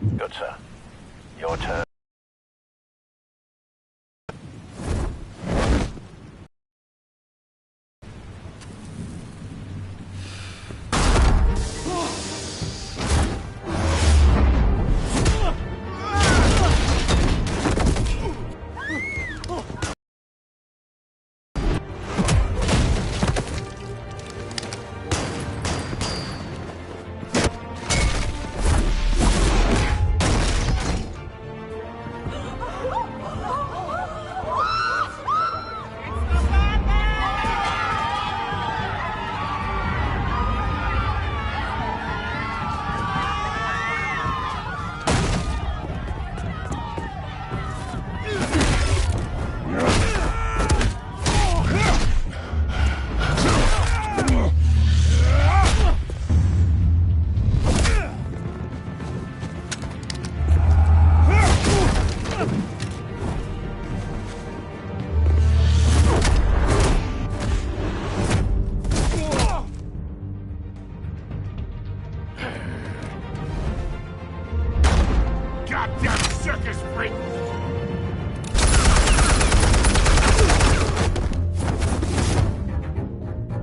Good, sir. Your turn. Goddamn circus freak!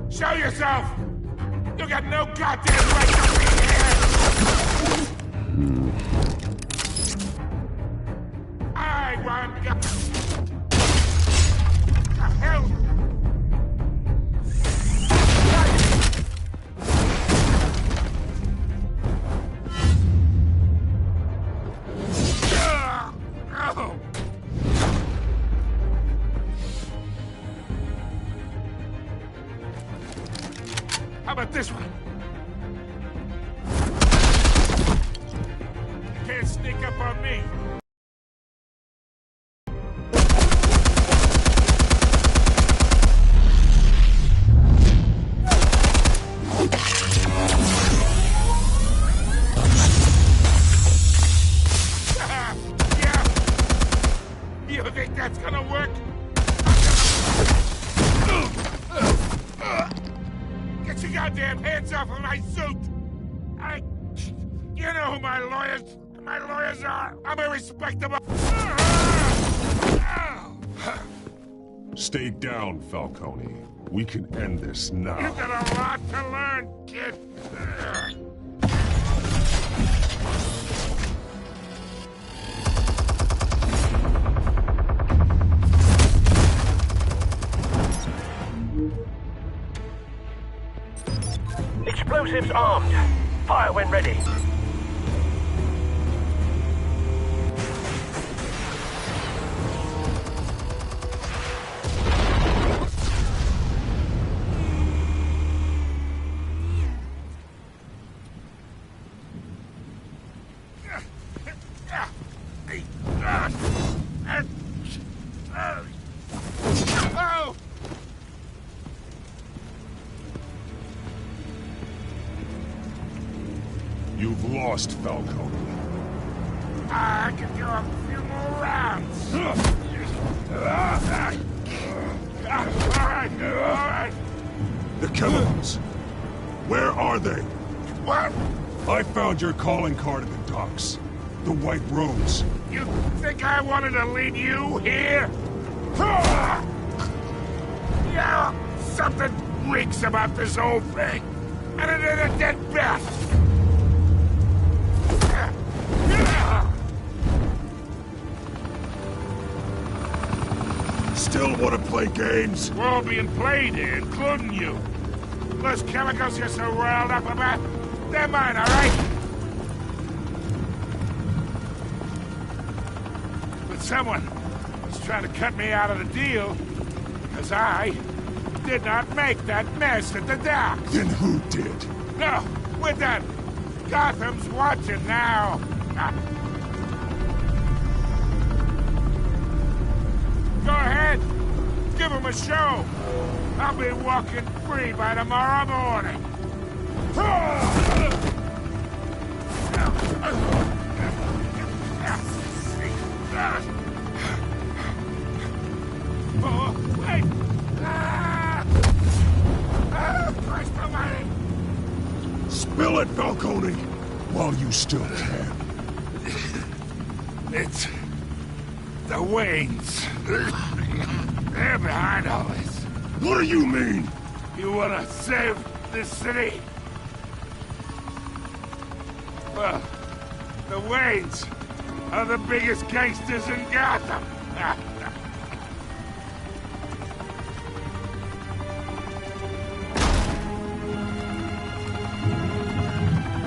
Show yourself! You got no goddamn right to be here! I want... The hell? How about this one? You can't sneak up on me. Yeah. You think that's gonna work? Get your goddamn hands off of my suit! You know who my lawyers are! I'm a respectable... Stay down, Falcone. We can end this now. You've got a lot to learn, kid! Explosives armed. Fire when ready. You've lost, Falcone. I can do a few more rounds. All right. The chemicals. Where are they? What? I found your calling card at the docks. The White Rose. You think I wanted to lead you here? Yeah, something reeks about this whole thing. And it is a dead bat. Still want to play games? We're all being played here, including you. Those chemicals you're so riled up about, they're mine, all right? But someone was trying to cut me out of the deal because I did not make that mess at the dock. Then who did? No, we're done. Gotham's watching now. Go ahead. Give him a show. I'll be walking free by tomorrow morning. Oh, wait. Christ almighty. Spill it, Falcone, while you still can. It's the Waynes. They're behind all this. What do you mean? You wanna save this city? Well, the Waynes are the biggest gangsters in Gotham.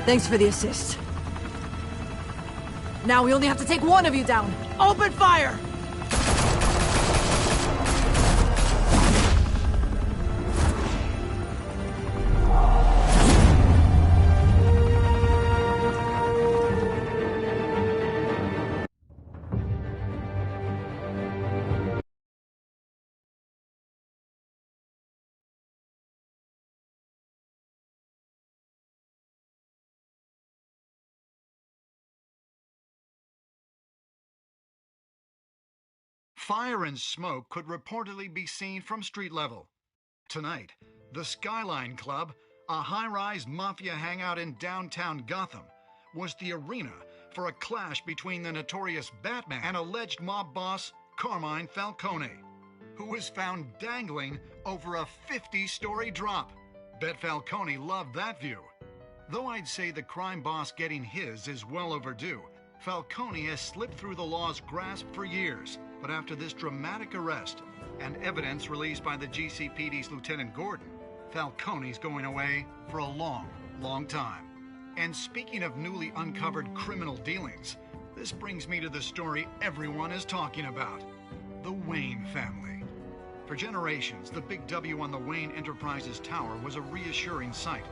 Thanks for the assist. Now we only have to take one of you down. Open fire! Fire and smoke could reportedly be seen from street level. Tonight, the Skyline Club, a high-rise mafia hangout in downtown Gotham, was the arena for a clash between the notorious Batman and alleged mob boss Carmine Falcone, who was found dangling over a 50-story drop. Bet Falcone loved that view. Though I'd say the crime boss getting his is well overdue, Falcone has slipped through the law's grasp for years. But after this dramatic arrest and evidence released by the GCPD's Lieutenant Gordon, Falcone's going away for a long, long time. And speaking of newly uncovered criminal dealings, this brings me to the story everyone is talking about: the Wayne family. For generations, the big W on the Wayne Enterprises Tower was a reassuring sight.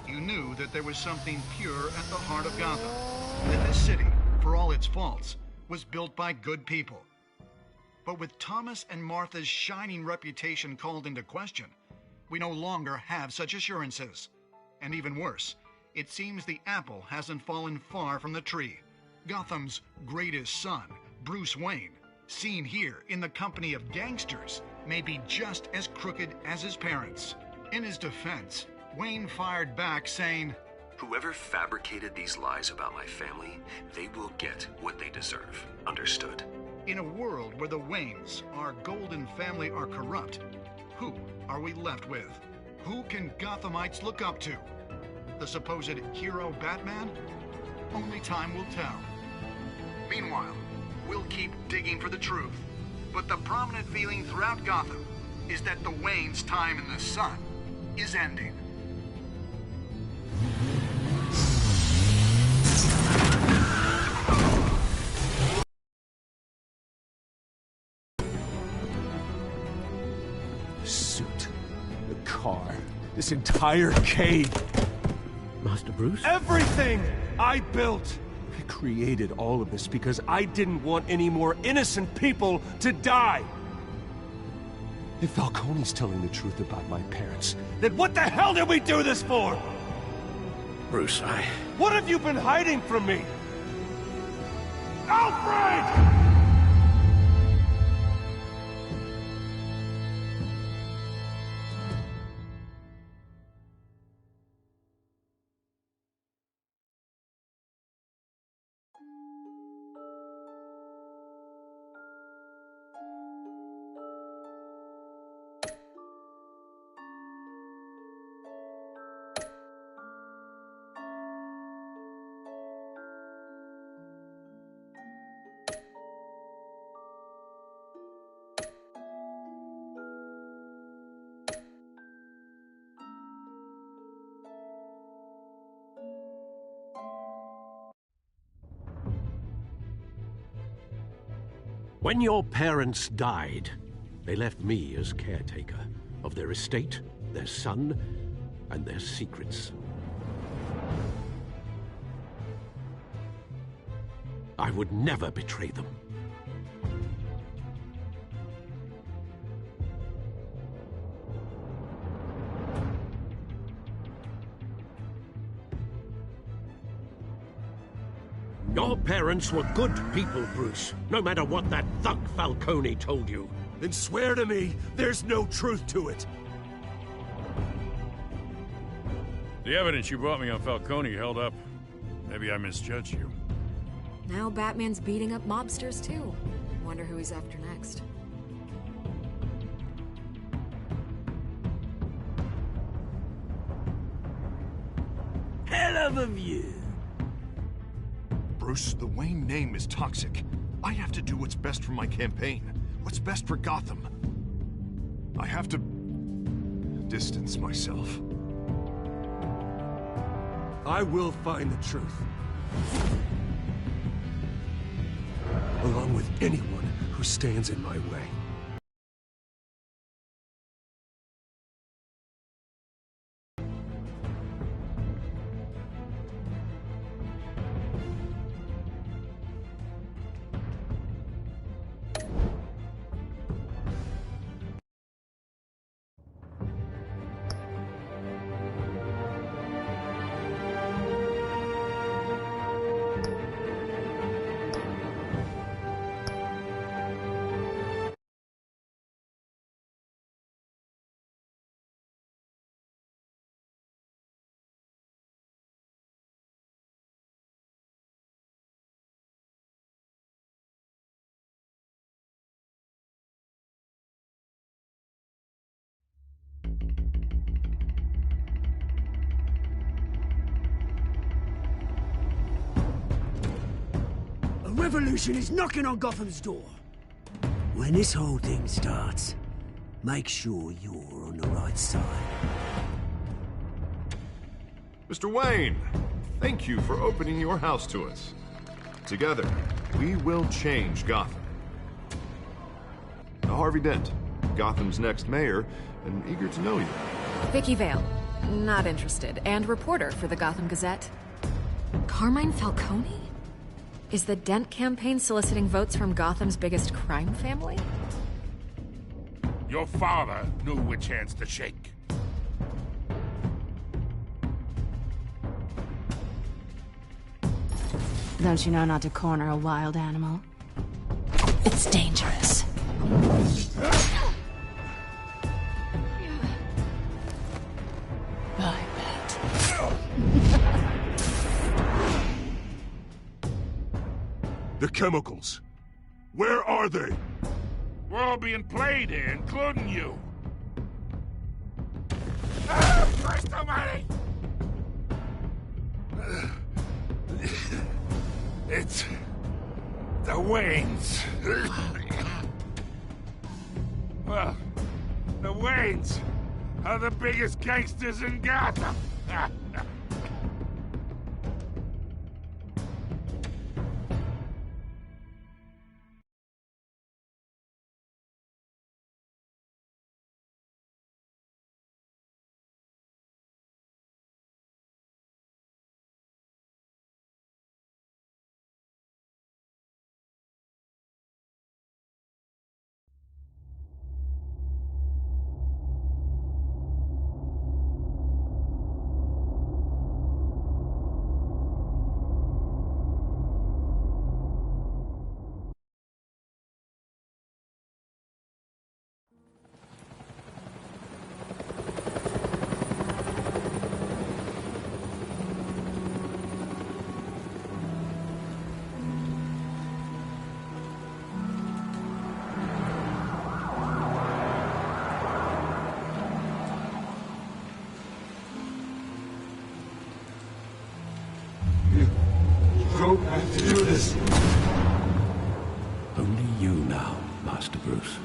You knew that there was something pure at the heart of Gotham, that this city, for all its faults, was built by good people. But with Thomas and Martha's shining reputation called into question, we no longer have such assurances. And even worse, it seems the apple hasn't fallen far from the tree. Gotham's greatest son, Bruce Wayne, seen here in the company of gangsters, may be just as crooked as his parents. In his defense, Wayne fired back saying, "Whoever fabricated these lies about my family, they will get what they deserve. Understood?" In a world where the Waynes, our golden family, are corrupt, who are we left with? Who can Gothamites look up to? The supposed hero Batman? Only time will tell. Meanwhile, we'll keep digging for the truth. But the prominent feeling throughout Gotham is that the Waynes' time in the sun is ending. Suit, the car, this entire cave. Master Bruce? Everything I built! I created all of this because I didn't want any more innocent people to die! If Falcone's telling the truth about my parents, then what the hell did we do this for? Bruce, What have you been hiding from me? Alfred! When your parents died, they left me as caretaker of their estate, their son, and their secrets. I would never betray them. Your parents were good people, Bruce, no matter what that thug Falcone told you. Then swear to me there's no truth to it. The evidence you brought me on Falcone held up. Maybe I misjudged you. Now Batman's beating up mobsters too. Wonder who he's after next. Hell of a view. Bruce, the Wayne name is toxic. I have to do what's best for my campaign. What's best for Gotham. I have to distance myself. I will find the truth. Along with anyone who stands in my way. A revolution is knocking on Gotham's door. When this whole thing starts, make sure you're on the right side. Mr. Wayne, thank you for opening your house to us. Together, we will change Gotham. Harvey Dent, Gotham's next mayor, and eager to know you. Vicky Vale. Not interested. And reporter for the Gotham Gazette. Carmine Falcone? Is the Dent campaign soliciting votes from Gotham's biggest crime family? Your father knew which hands to shake. Don't you know not to corner a wild animal? It's dangerous. I bet. The chemicals. Where are they? We're all being played here, including you. Ah, Christ almighty! It's the Waynes. Well, the Waynes are the biggest gangsters in Gotham. Don't have to do this. Only you now, Master Bruce.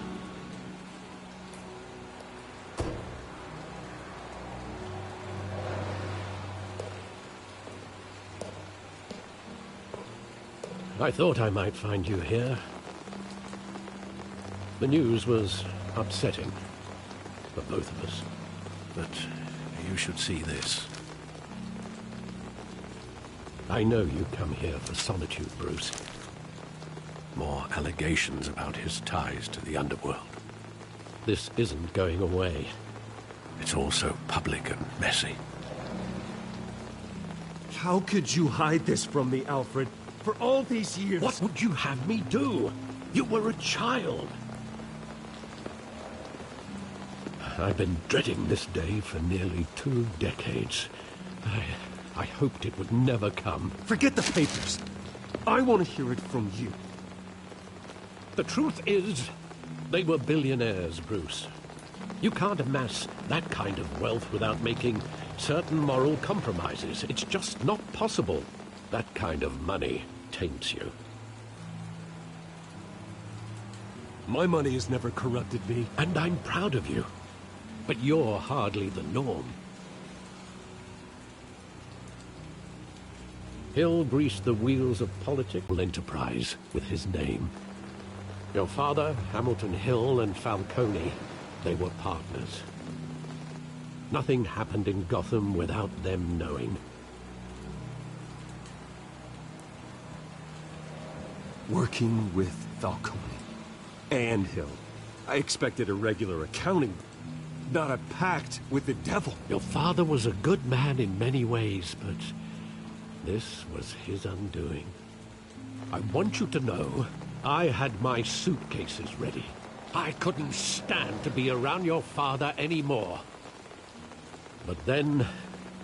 I thought I might find you here. The news was upsetting for both of us, but you should see this. I know you come here for solitude, Bruce. More allegations about his ties to the underworld. This isn't going away. It's also public and messy. How could you hide this from me, Alfred? For all these years... What would you have me do? You were a child. I've been dreading this day for nearly 2 decades. I hoped it would never come. Forget the papers. I want to hear it from you. The truth is, they were billionaires, Bruce. You can't amass that kind of wealth without making certain moral compromises. It's just not possible. That kind of money taints you. My money has never corrupted me. And I'm proud of you. But you're hardly the norm. Hill greased the wheels of political enterprise with his name. Your father, Hamilton Hill, and Falcone, they were partners. Nothing happened in Gotham without them knowing. Working with Falcone and Hill. I expected a regular accounting, not a pact with the devil. Your father was a good man in many ways, but this was his undoing. I want you to know, I had my suitcases ready. I couldn't stand to be around your father anymore. But then,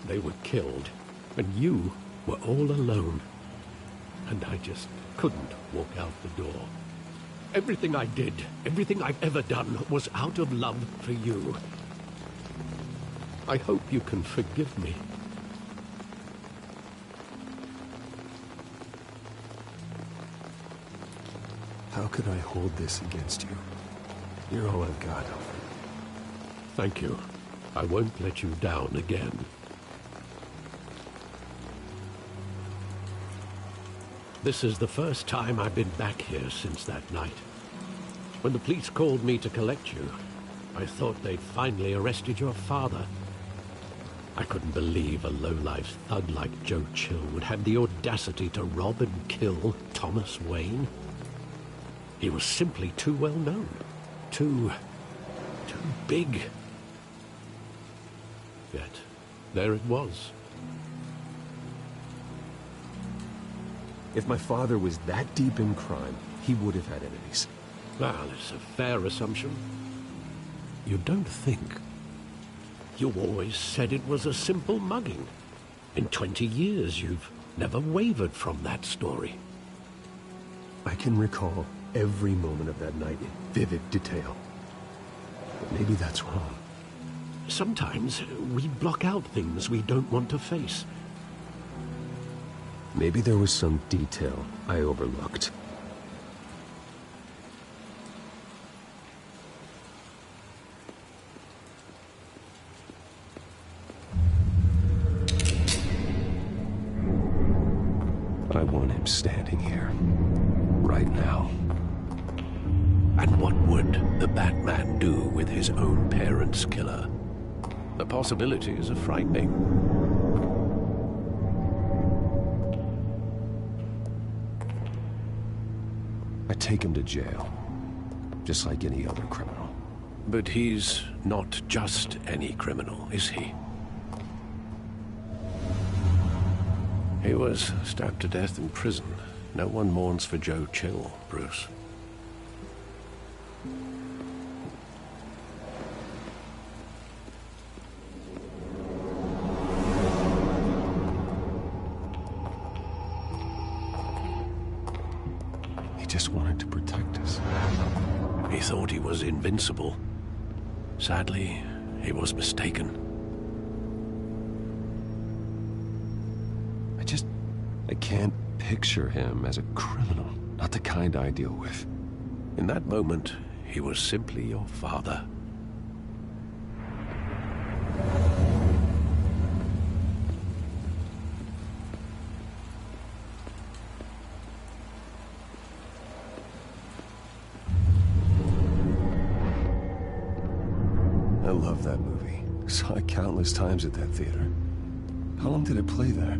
they were killed, and you were all alone. And I just couldn't walk out the door. Everything I did, everything I've ever done, was out of love for you. I hope you can forgive me. How could I hold this against you? You're all I've got. Thank you. I won't let you down again. This is the first time I've been back here since that night. When the police called me to collect you, I thought they'd finally arrested your father. I couldn't believe a low-life thug like Joe Chill would have the audacity to rob and kill Thomas Wayne. He was simply too well known. Too big. Yet, there it was. If my father was that deep in crime, he would have had enemies. Well, it's a fair assumption. You don't think. You always said it was a simple mugging. In 20 years, you've never wavered from that story. I can recall every moment of that night in vivid detail. But maybe that's wrong. Sometimes we block out things we don't want to face. Maybe there was some detail I overlooked. I want him standing here, right now. And what would the Batman do with his own parents' killer? The possibilities are frightening. I take him to jail, just like any other criminal. But he's not just any criminal, is he? He was stabbed to death in prison. No one mourns for Joe Chill, Bruce. He just wanted to protect us. He thought he was invincible. Sadly, he was mistaken. I can't picture him as a criminal, not the kind I deal with. In that moment, he was simply your father. I love that movie. Saw it countless times at that theater. How long did it play there?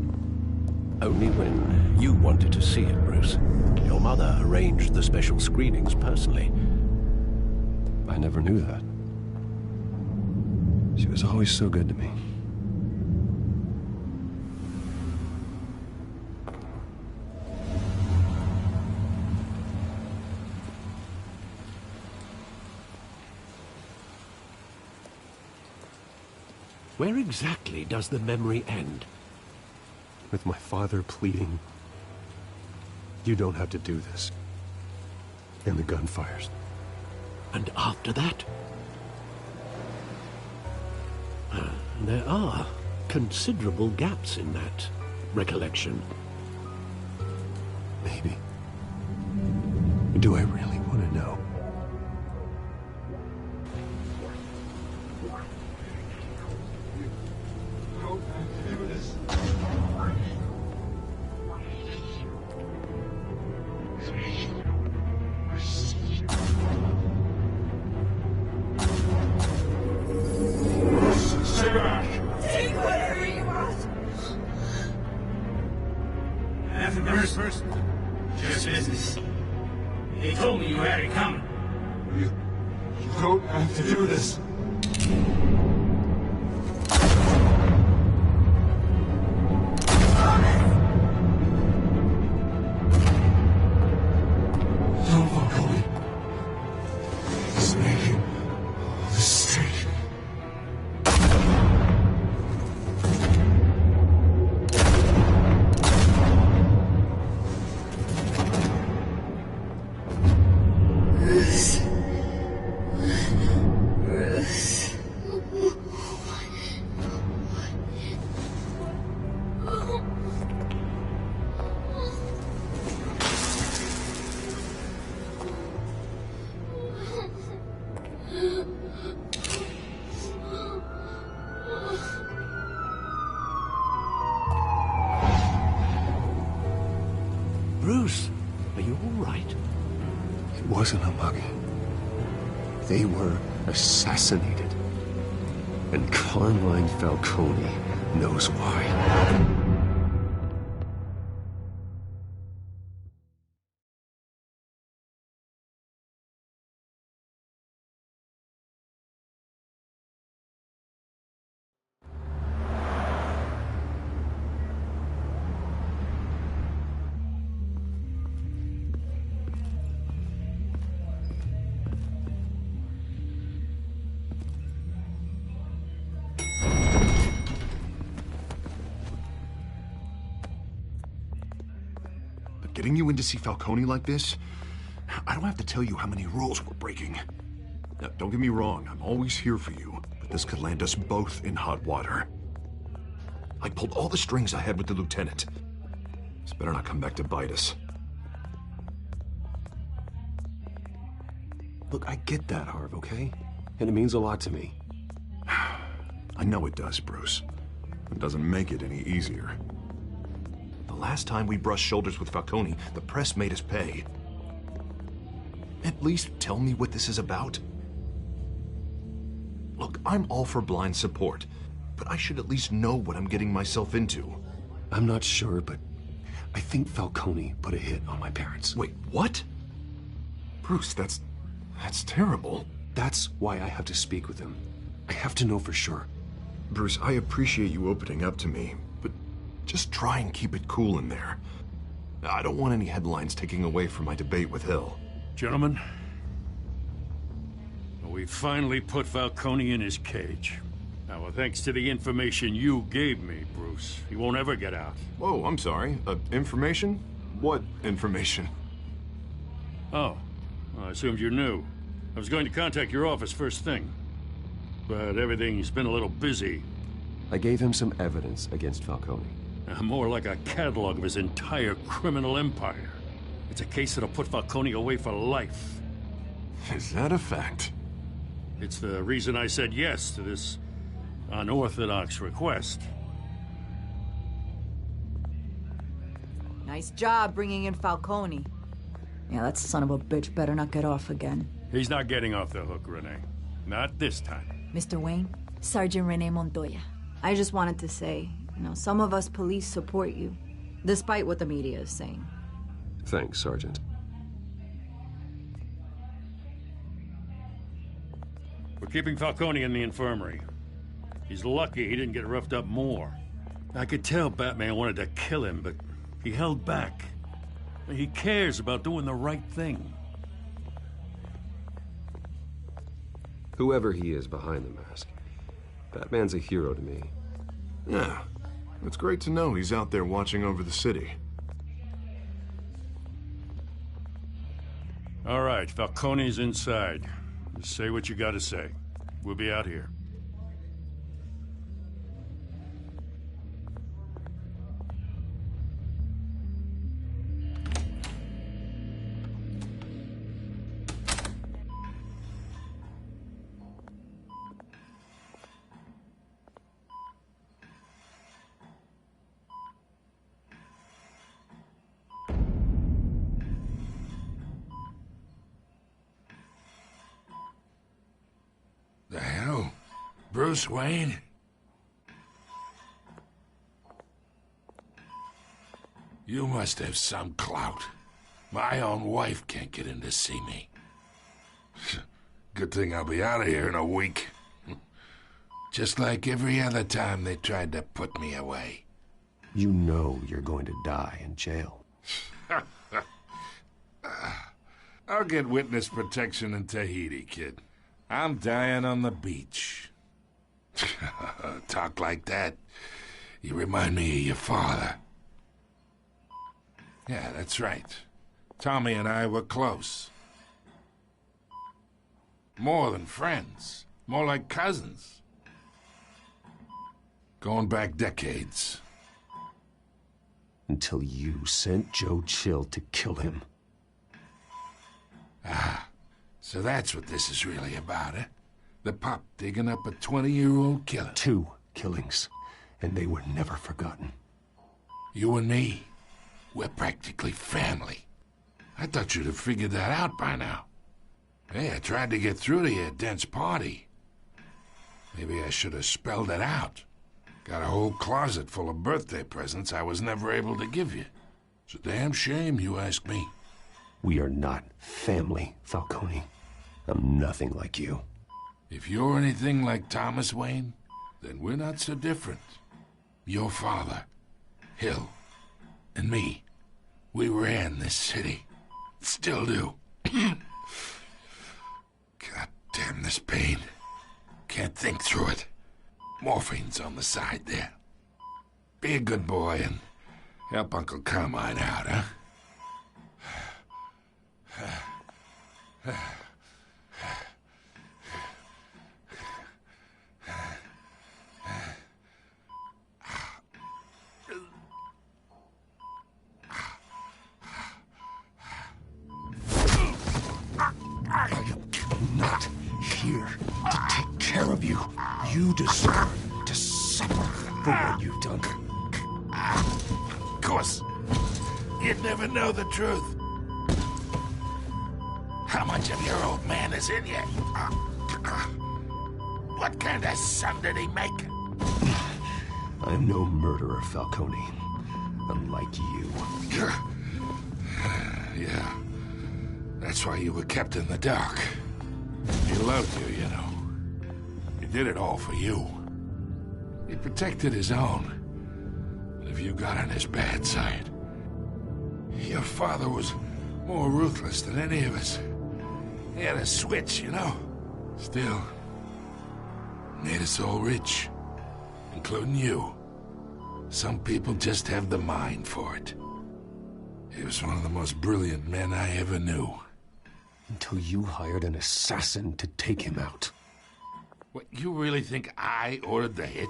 Only when you wanted to see it, Bruce. Your mother arranged the special screenings personally. I never knew that. She was always so good to me. Where exactly does the memory end? With my father pleading, You don't have to do this. And the gun fires. And after that? There are considerable gaps in that recollection. Maybe. Do I really want to know? Just business. They told me you had it coming. You don't have to do this. Don't follow me. It's making a mistake. Bruce, are you all right? It wasn't a mugging. They were assassinated. And Carmine Falcone knows why. Getting you in to see Falcone like this? I don't have to tell you how many rules we're breaking. Now, don't get me wrong, I'm always here for you, but this could land us both in hot water. I pulled all the strings I had with the lieutenant. This better not come back to bite us. Look, I get that, Harv, okay? And it means a lot to me. I know it does, Bruce. It doesn't make it any easier. The last time we brushed shoulders with Falcone, the press made us pay. At least tell me what this is about. Look, I'm all for blind support, but I should at least know what I'm getting myself into. I'm not sure, but I think Falcone put a hit on my parents. Wait, what? Bruce, that's terrible. That's why I have to speak with him. I have to know for sure. Bruce, I appreciate you opening up to me, but just try and keep it cool in there. I don't want any headlines taking away from my debate with Hill. Gentlemen, we finally put Falcone in his cage. Now, thanks to the information you gave me, Bruce, he won't ever get out. Whoa, I'm sorry. Information? What information? Oh, well, I assumed you knew. I was going to contact your office first thing, but everything's been a little busy. I gave him some evidence against Falcone. More like a catalog of his entire criminal empire. It's a case that'll put Falcone away for life. Is that a fact? It's the reason I said yes to this unorthodox request. Nice job bringing in Falcone. Yeah, that son of a bitch better not get off again. He's not getting off the hook, Renee. Not this time. Mr. Wayne, Sergeant Renee Montoya. I just wanted to say, some of us police support you, despite what the media is saying. Thanks, Sergeant. We're keeping Falcone in the infirmary. He's lucky he didn't get roughed up more. I could tell Batman wanted to kill him, but he held back. He cares about doing the right thing. Whoever he is behind the mask, Batman's a hero to me. Yeah, it's great to know he's out there watching over the city. All right, Falcone's inside. Just say what you gotta say. We'll be out here. The hell? Bruce Wayne? You must have some clout. My own wife can't get in to see me. Good thing I'll be out of here in a week. Just like every other time they tried to put me away. You know you're going to die in jail. I'll get witness protection in Tahiti, kid. I'm dying on the beach. Talk like that. You remind me of your father. Yeah, that's right. Tommy and I were close. More than friends. More like cousins. Going back decades. Until you sent Joe Chill to kill him. So that's what this is really about, eh? The pup digging up a 20-year-old killer. 2 killings, and they were never forgotten. You and me, we're practically family. I thought you'd have figured that out by now. Hey, I tried to get through to your dense party. Maybe I should have spelled it out. Got a whole closet full of birthday presents I was never able to give you. It's a damn shame, you ask me. We are not family, Falcone. I'm nothing like you. If you're anything like Thomas Wayne, then we're not so different. Your father, Hill, and me, we ran this city. Still do. God damn this pain. Can't think through it. Morphine's on the side there. Be a good boy and help Uncle Carmine out, huh? I'm not here to take care of you. You deserve to suffer for what you've done. Of course. You'd never know the truth. How much of your old man is in you? What kind of son did he make? I'm no murderer, Falcone. Unlike you. Yeah. That's why you were kept in the dark. He loved you, you know. He did it all for you. He protected his own. But if you got on his bad side, your father was more ruthless than any of us. He had a switch, you know. Still, made us all rich, including you. Some people just have the mind for it. He was one of the most brilliant men I ever knew. Until you hired an assassin to take him out. What, you really think I ordered the hit?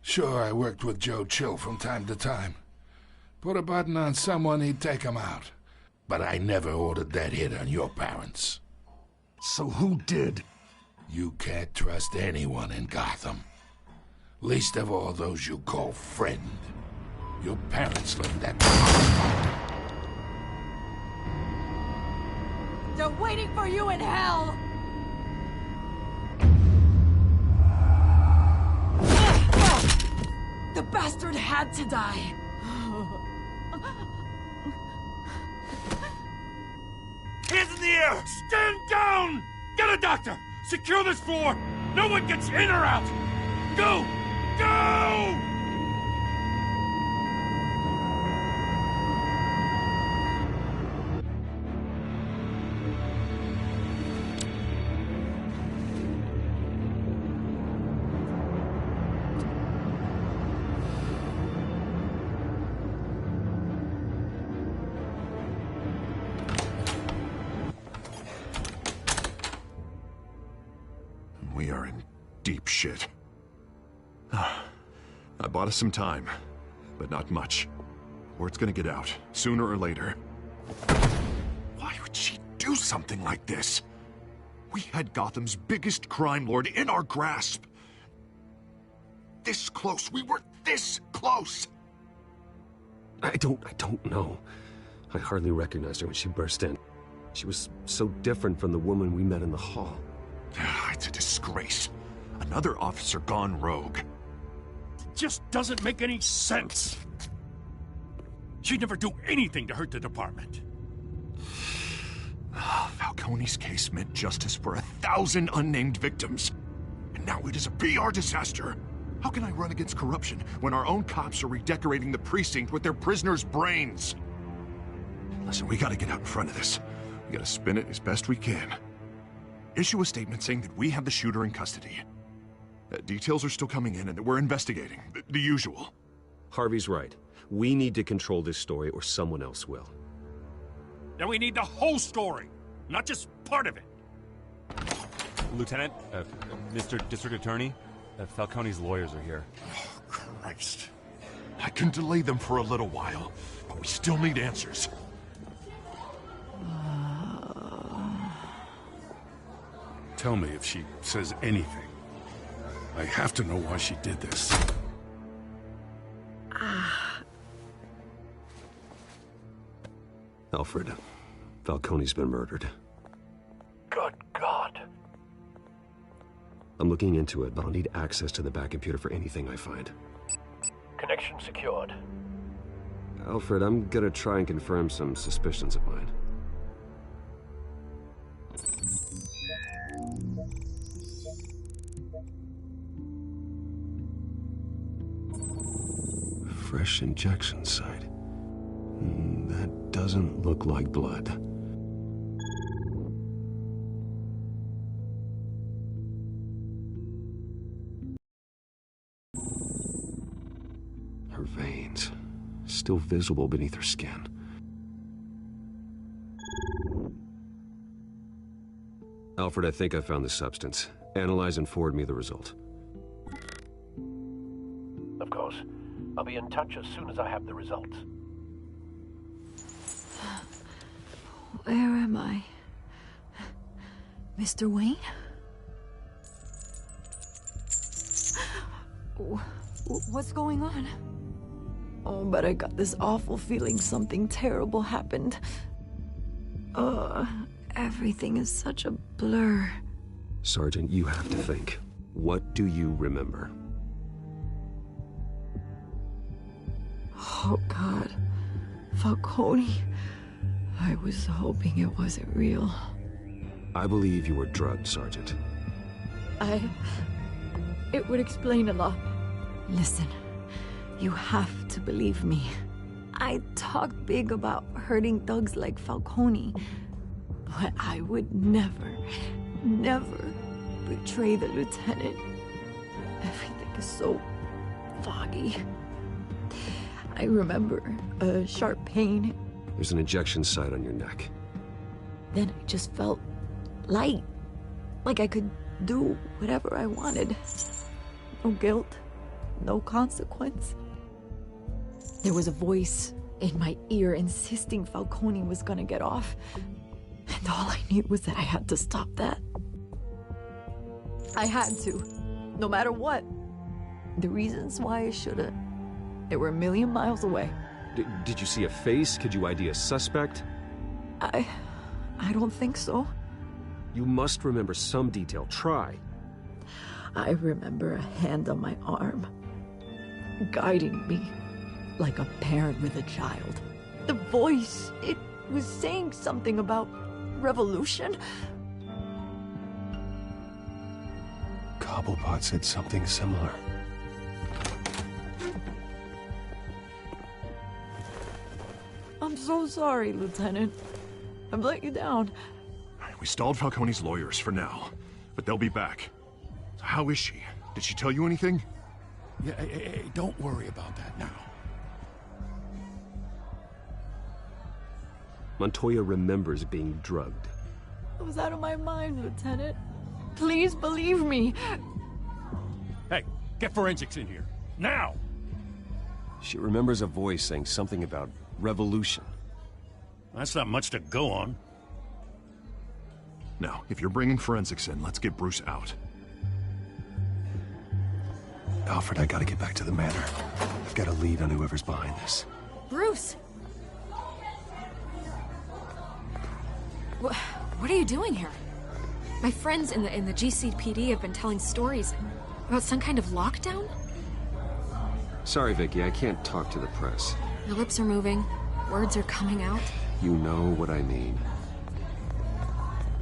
Sure, I worked with Joe Chill from time to time. Put a button on someone, he'd take him out. But I never ordered that hit on your parents. So who did? You can't trust anyone in Gotham. Least of all those you call friend. Your parents learned that. They're waiting for you in hell! The bastard had to die. Hands in the air! Stand down! Get a doctor! Secure this floor! No one gets in or out! Go! Go! shit. I bought us some time, but not much. Word's gonna get out, sooner or later. Why would she do something like this? We had Gotham's biggest crime lord in our grasp. This close. We were this close. I don't know. I hardly recognized her when she burst in. She was so different from the woman we met in the hall. It's a disgrace. Another officer gone rogue. It just doesn't make any sense. She'd never do anything to hurt the department. Falcone's case meant justice for 1,000 unnamed victims. And now it is a PR disaster. How can I run against corruption when our own cops are redecorating the precinct with their prisoners' brains? Listen, we gotta get out in front of this. We gotta spin it as best we can. Issue a statement saying that we have the shooter in custody. Details are still coming in and that we're investigating. The usual. Harvey's right. We need to control this story or someone else will. Then we need the whole story, not just part of it. Lieutenant, Mr. District Attorney, Falcone's lawyers are here. Oh, Christ. I can delay them for a little while, but we still need answers. Tell me if she says anything. I have to know why she did this. Alfred, Falcone's been murdered. Good God. I'm looking into it, but I'll need access to the back computer for anything I find. Connection secured. Alfred, I'm gonna try and confirm some suspicions of mine. Fresh injection site. That doesn't look like blood. Her veins, still visible beneath her skin. Alfred, I think I found the substance. Analyze and forward me the result. Of course. I'll be in touch as soon as I have the results. Where am I? Mr. Wayne? What's going on? Oh, but I got this awful feeling something terrible happened. Everything is such a blur. Sergeant, you have to think. What do you remember? Oh, God. Falcone. I was hoping it wasn't real. I believe you were drugged, Sergeant. It would explain a lot. Listen, you have to believe me. I talk big about hurting thugs like Falcone, but I would never betray the lieutenant. Everything is so foggy. I remember a sharp pain. There's an injection site on your neck. Then I just felt light. Like I could do whatever I wanted. No guilt, no consequence. There was a voice in my ear insisting Falcone was gonna get off. And all I knew was that I had to stop that. I had to, no matter what. The reasons why I should've, they were a million miles away. Did you see a face? Could you ID a suspect? I don't think so. You must remember some detail. Try. I remember a hand on my arm, guiding me like a parent with a child. The voice, it was saying something about revolution. Cobblepot said something similar. I'm so sorry, Lieutenant. I've let you down. We stalled Falcone's lawyers for now, but they'll be back. How is she? Did she tell you anything? Yeah, hey, don't worry about that now. Montoya remembers being drugged. I was out of my mind, Lieutenant. Please believe me. Get forensics in here. Now! She remembers a voice saying something about revolution. That's not much to go on. Now, if you're bringing forensics in, let's get Bruce out. Alfred, I gotta get back to the manor. I've got a lead on whoever's behind this. Bruce! What are you doing here? My friends in the GCPD have been telling stories about some kind of lockdown? Sorry, Vicky, I can't talk to the press. Your lips are moving. Words are coming out. You know what I mean.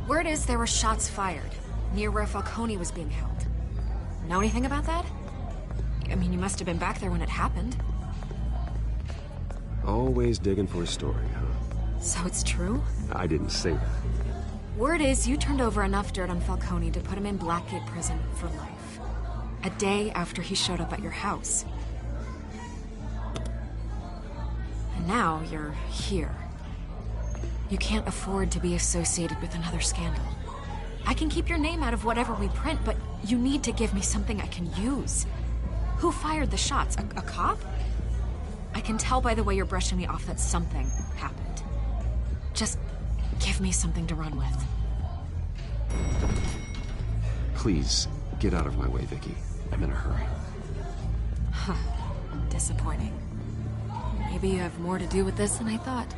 Word is there were shots fired near where Falcone was being held. Know anything about that? I mean, you must have been back there when it happened. Always digging for a story, huh? So it's true? I didn't say that. Word is you turned over enough dirt on Falcone to put him in Blackgate Prison for life. A day after he showed up at your house. And now you're here. You can't afford to be associated with another scandal. I can keep your name out of whatever we print, but you need to give me something I can use. Who fired the shots? A cop? I can tell by the way you're brushing me off that something happened. Just give me something to run with. Please, get out of my way, Vicky. I'm in a hurry. Huh. Disappointing. Maybe you have more to do with this than I thought.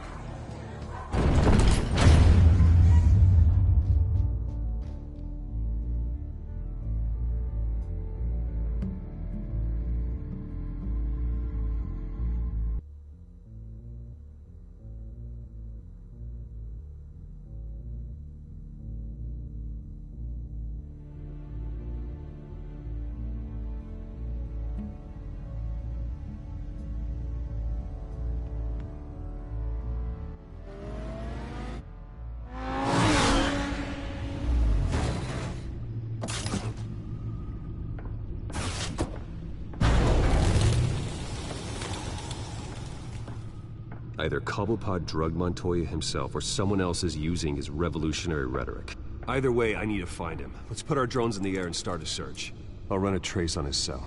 Either Cobblepot drugged Montoya himself, or someone else is using his revolutionary rhetoric. Either way, I need to find him. Let's put our drones in the air and start a search. I'll run a trace on his cell.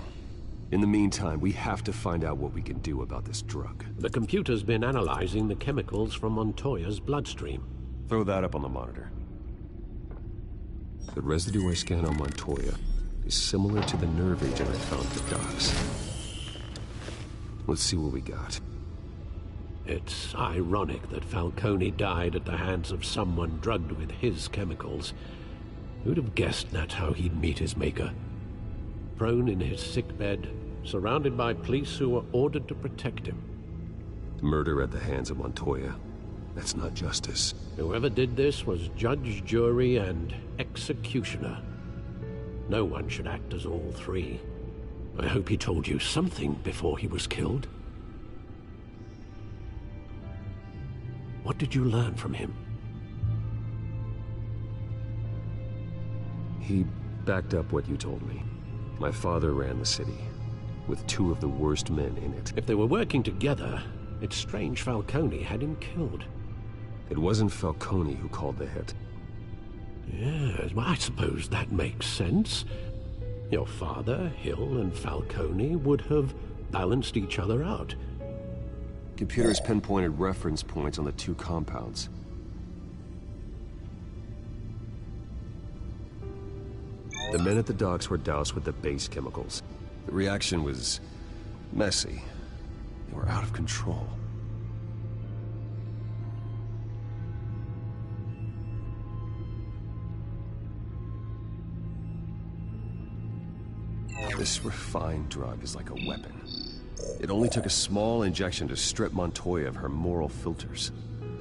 In the meantime, we have to find out what we can do about this drug. The computer's been analyzing the chemicals from Montoya's bloodstream. Throw that up on the monitor. The residue I scan on Montoya is similar to the nerve agent I found at the docks. Let's see what we got. It's ironic that Falcone died at the hands of someone drugged with his chemicals. Who'd have guessed that's how he'd meet his maker? Prone in his sickbed, surrounded by police who were ordered to protect him. Murder at the hands of Montoya. That's not justice. Whoever did this was judge, jury, and executioner. No one should act as all three. I hope he told you something before he was killed. What did you learn from him? He backed up what you told me. My father ran the city, with two of the worst men in it. If they were working together, it's strange Falcone had him killed. It wasn't Falcone who called the hit. Yes, well, I suppose that makes sense. Your father, Hill, and Falcone would have balanced each other out. Computers pinpointed reference points on the two compounds. The men at the docks were doused with the base chemicals. The reaction was messy. They were out of control. This refined drug is like a weapon. It only took a small injection to strip Montoya of her moral filters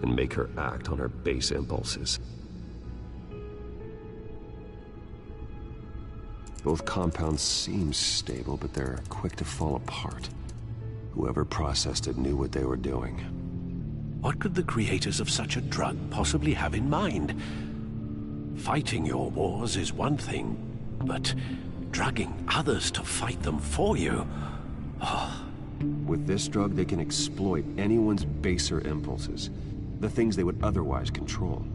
and make her act on her base impulses. Both compounds seem stable, but they're quick to fall apart. Whoever processed it knew what they were doing. What could the creators of such a drug possibly have in mind? Fighting your wars is one thing, but drugging others to fight them for you? Oh. With this drug, they can exploit anyone's baser impulses, the things they would otherwise control.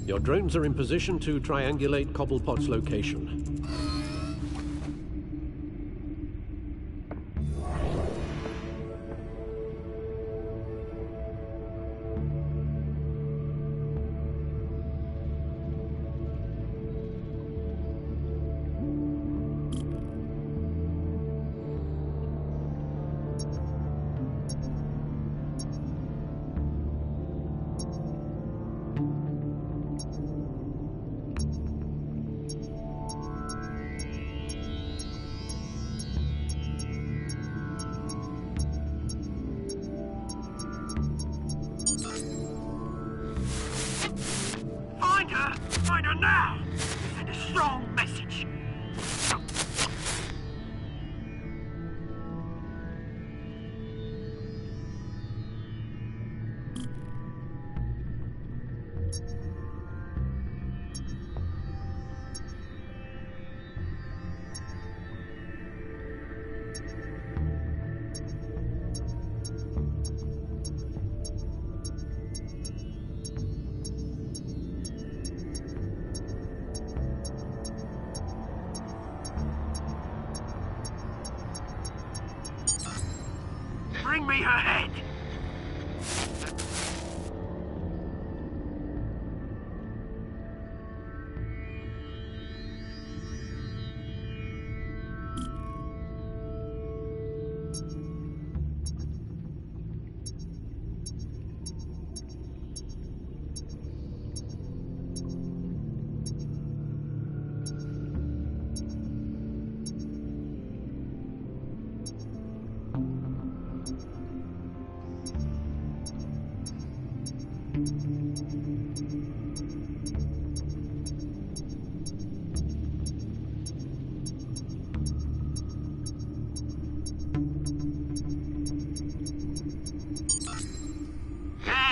Your drones are in position to triangulate Cobblepot's location. find her, find her now! Send a strong message. Bring me her head!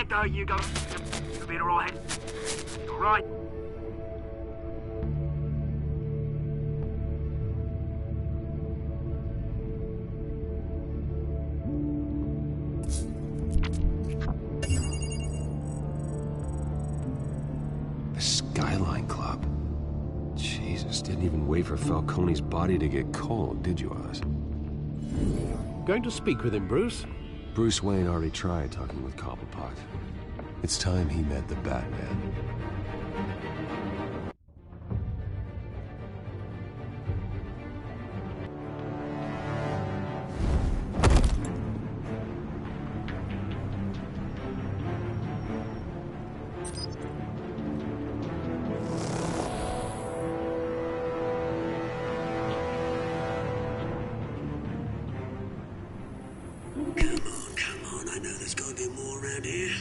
There you go. You'll be all right. All right. The Skyline Club. Jesus, didn't even wait for Falcone's body to get cold, did you, Oz? Going to speak with him, Bruce? Bruce Wayne already tried talking with Cobblepot. It's time he met the Batman. Come on, I know there's gotta be more around here.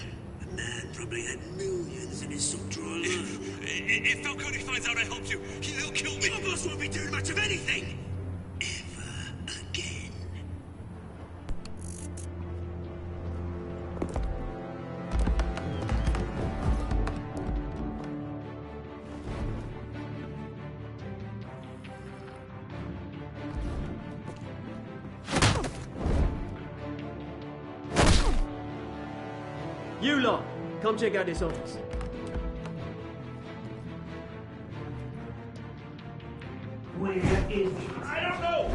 The man probably had millions in his sock drawer alone. If Falcone finds out I helped you, he'll kill me. Your boss won't be doing much of anything. Ever again. You lot, come check out this office. Where is he? I don't know!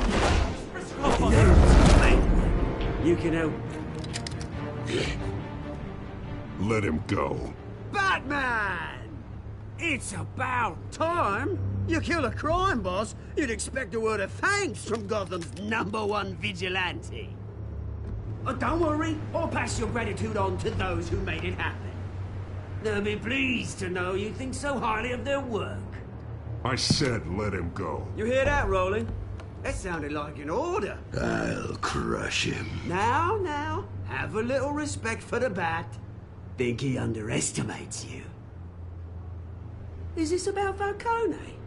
You can help. Let him go. Batman! It's about time. You kill a crime boss, you'd expect a word of thanks from Gotham's #1 vigilante. Oh, don't worry, I'll pass your gratitude on to those who made it happen. They'll be pleased to know you think so highly of their work. I said let him go. You hear that, Roland? That sounded like an order. I'll crush him. Now, have a little respect for the Bat. Think he underestimates you. Is this about Falcone?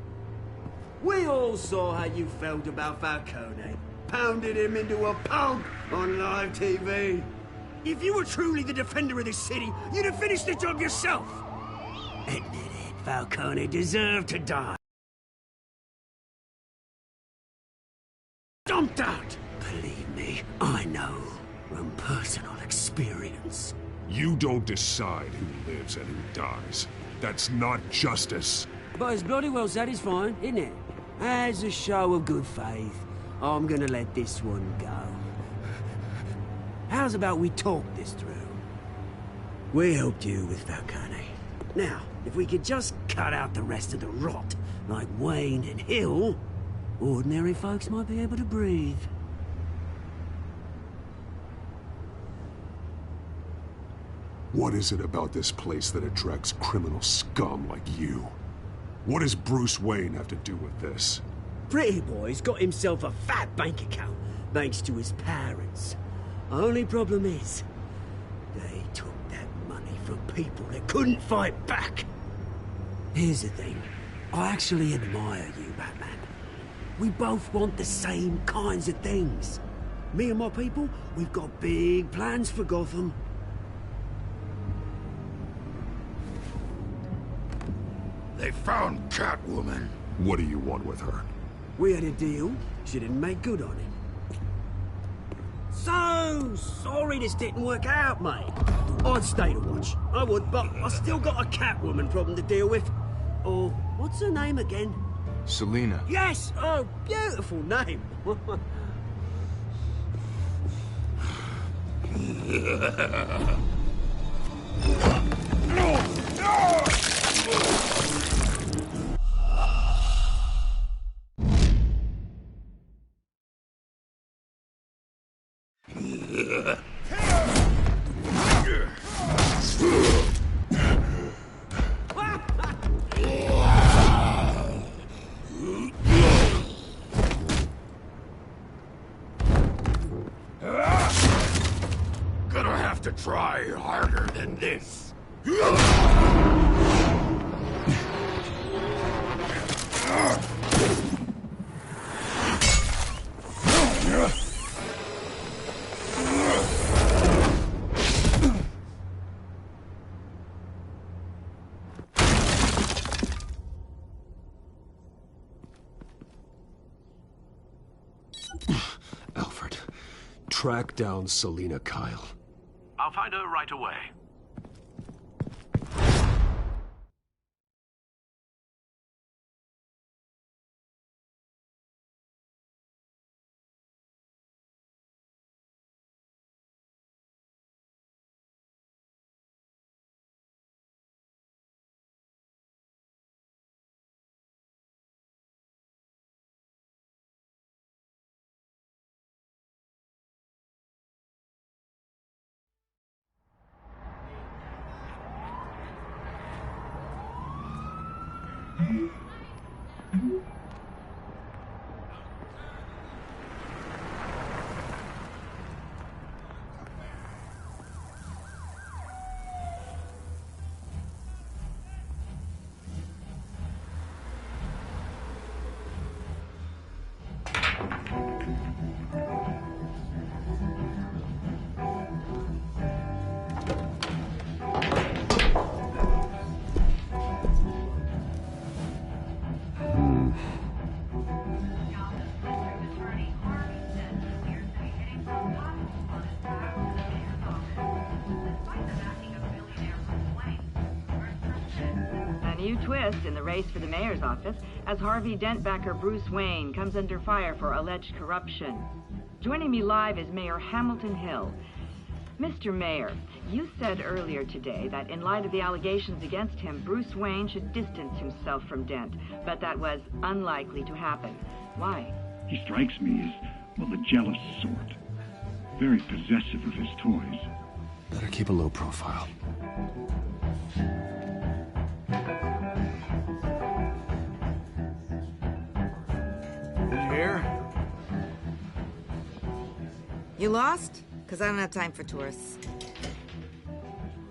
We all saw how you felt about Falcone. Pounded him into a pulp on live TV. If you were truly the defender of this city, you'd have finished the job yourself. Admit it, Falcone deserved to die. Dumped out. Believe me, I know from personal experience. You don't decide who lives and who dies. That's not justice. But it's bloody well satisfying, isn't it? As a show of good faith, I'm gonna let this one go. How's about we talk this through? We helped you with Falcone. Now, if we could just cut out the rest of the rot, like Wayne and Hill, ordinary folks might be able to breathe. What is it about this place that attracts criminal scum like you? What does Bruce Wayne have to do with this? Pretty Boy's got himself a fat bank account, thanks to his parents. Only problem is, they took that money from people that couldn't fight back. Here's the thing. I actually admire you, Batman. We both want the same kinds of things. Me and my people, we've got big plans for Gotham. They found Catwoman. What do you want with her? We had a deal. She didn't make good on it. So sorry this didn't work out, mate. I'd stay to watch. I would, but I still got a Catwoman problem to deal with. Or, what's her name again? Selina. Yes! Oh, beautiful name. Gonna have to try harder than this. Alfred, track down Selina Kyle. I'll find her right away. New twist in the race for the mayor's office as Harvey Dent backer Bruce Wayne comes under fire for alleged corruption. Joining me live is Mayor Hamilton Hill. Mr. Mayor, you said earlier today that in light of the allegations against him, Bruce Wayne should distance himself from Dent, but that was unlikely to happen. Why? He strikes me as, well, the jealous sort. Very possessive of his toys. Better keep a low profile. You lost? Because I don't have time for tourists.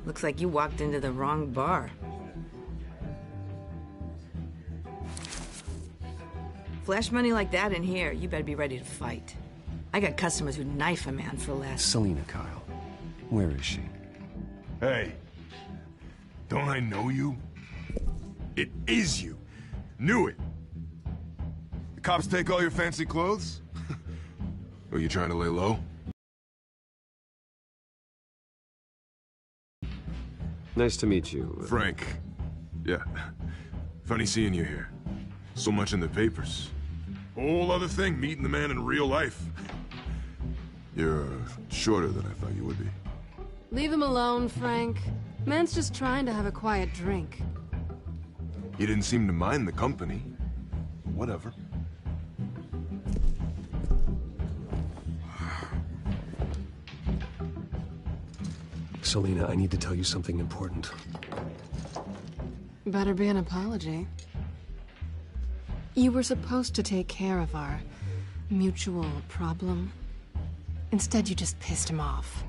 Looks like you walked into the wrong bar. Flash money like that in here, you better be ready to fight. I got customers who'd knife a man for less. Selina Kyle. Where is she? Hey. Don't I know you? It is you. Knew it. The cops take all your fancy clothes? Are you trying to lay low? Nice to meet you. Frank. Yeah. Funny seeing you here. So much in the papers. Whole other thing, meeting the man in real life. You're shorter than I thought you would be. Leave him alone, Frank. Man's just trying to have a quiet drink. You didn't seem to mind the company. Whatever. Selina, I need to tell you something important. Better be an apology. You were supposed to take care of our mutual problem. Instead, you just pissed him off.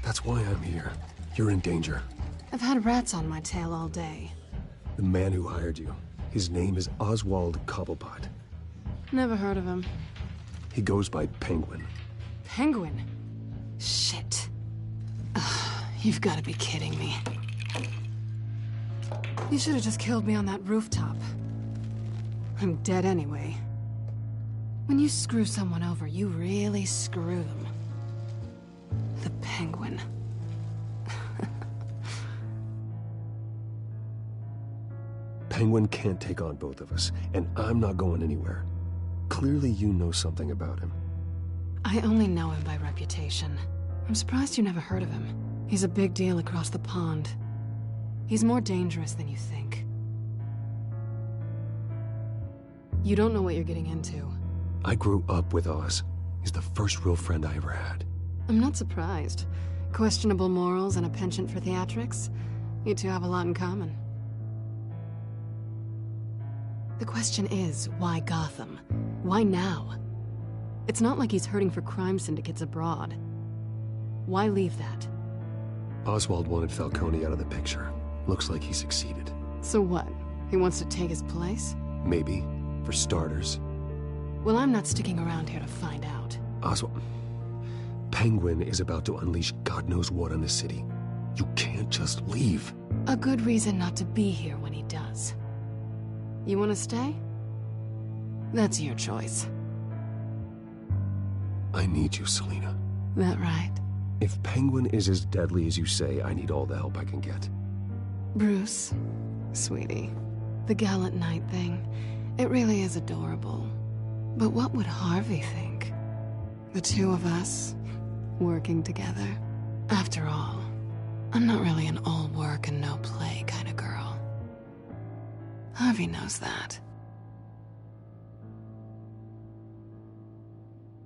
That's why I'm here. You're in danger. I've had rats on my tail all day. The man who hired you. His name is Oswald Cobblepot. Never heard of him. He goes by Penguin. Penguin? Shit. Ugh, you've got to be kidding me. You should have just killed me on that rooftop. I'm dead anyway. When you screw someone over, you really screw them. The Penguin. Penguin can't take on both of us, and I'm not going anywhere. Clearly you know something about him. I only know him by reputation. I'm surprised you never heard of him. He's a big deal across the pond. He's more dangerous than you think. You don't know what you're getting into. I grew up with Oz. He's the first real friend I ever had. I'm not surprised. Questionable morals and a penchant for theatrics. You two have a lot in common. The question is, why Gotham? Why now? It's not like he's hurting for crime syndicates abroad. Why leave that? Oswald wanted Falcone out of the picture. Looks like he succeeded. So what? He wants to take his place? Maybe. For starters. Well, I'm not sticking around here to find out. Oswald... Penguin is about to unleash God knows what on the city. You can't just leave. A good reason not to be here when he does. You want to stay? That's your choice. I need you, Selina. That right? If Penguin is as deadly as you say, I need all the help I can get. Bruce, sweetie, the gallant knight thing, it really is adorable. But what would Harvey think? The two of us, working together. After all, I'm not really an all work and no play kind of girl. Harvey knows that.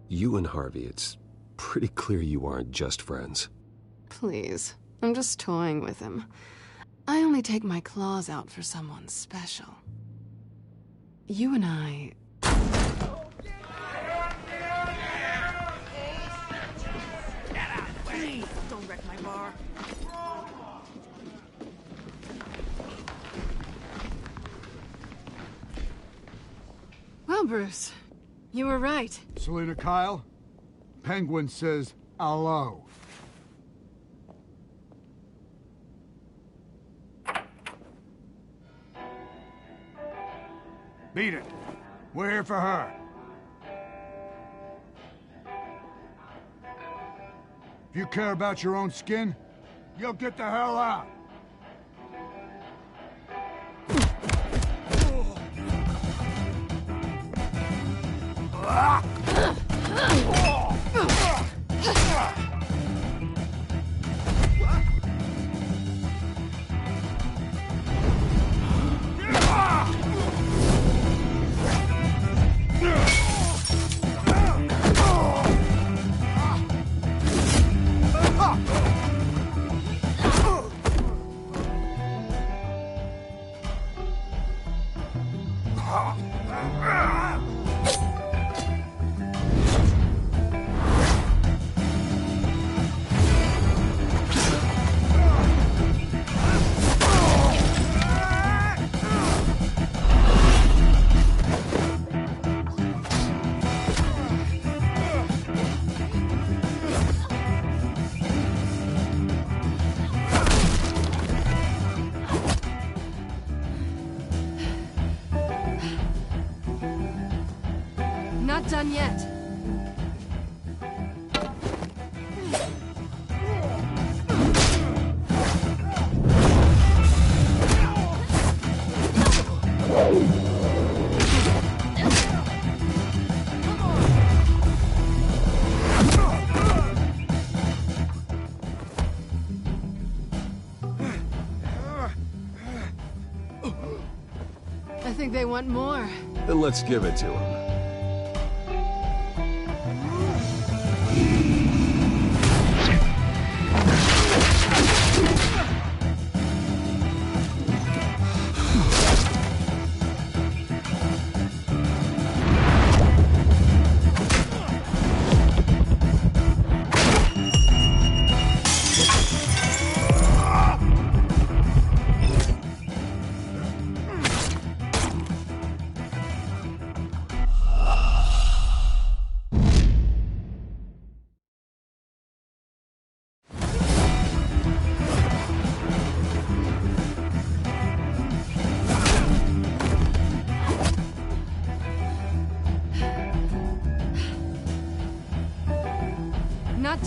You and Harvey, it's pretty clear you aren't just friends. Please, I'm just toying with him. I only take my claws out for someone special. You and I... Please, don't wreck my bar. Well, Bruce, you were right. Selina Kyle, Penguin says hello. Beat it. We're here for her. If you care about your own skin, you'll get the hell out. Not done yet. I think they want more. Then let's give it to him.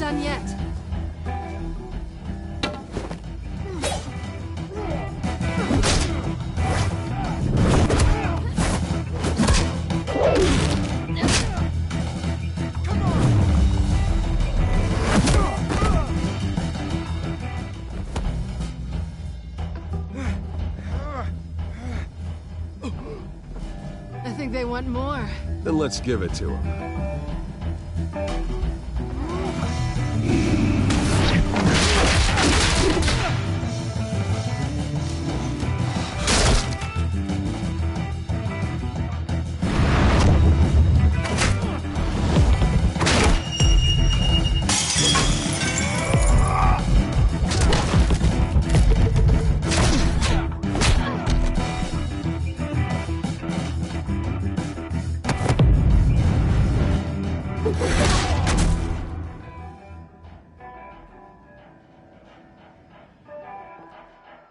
done yet. I think they want more. Then let's give it to them.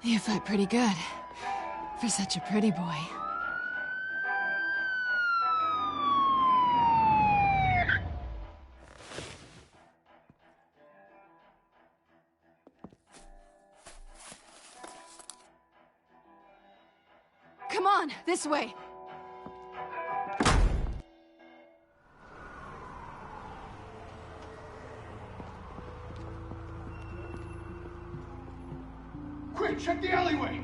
You fight pretty good. For such a pretty boy. Come on, this way. Quick, check the alleyway!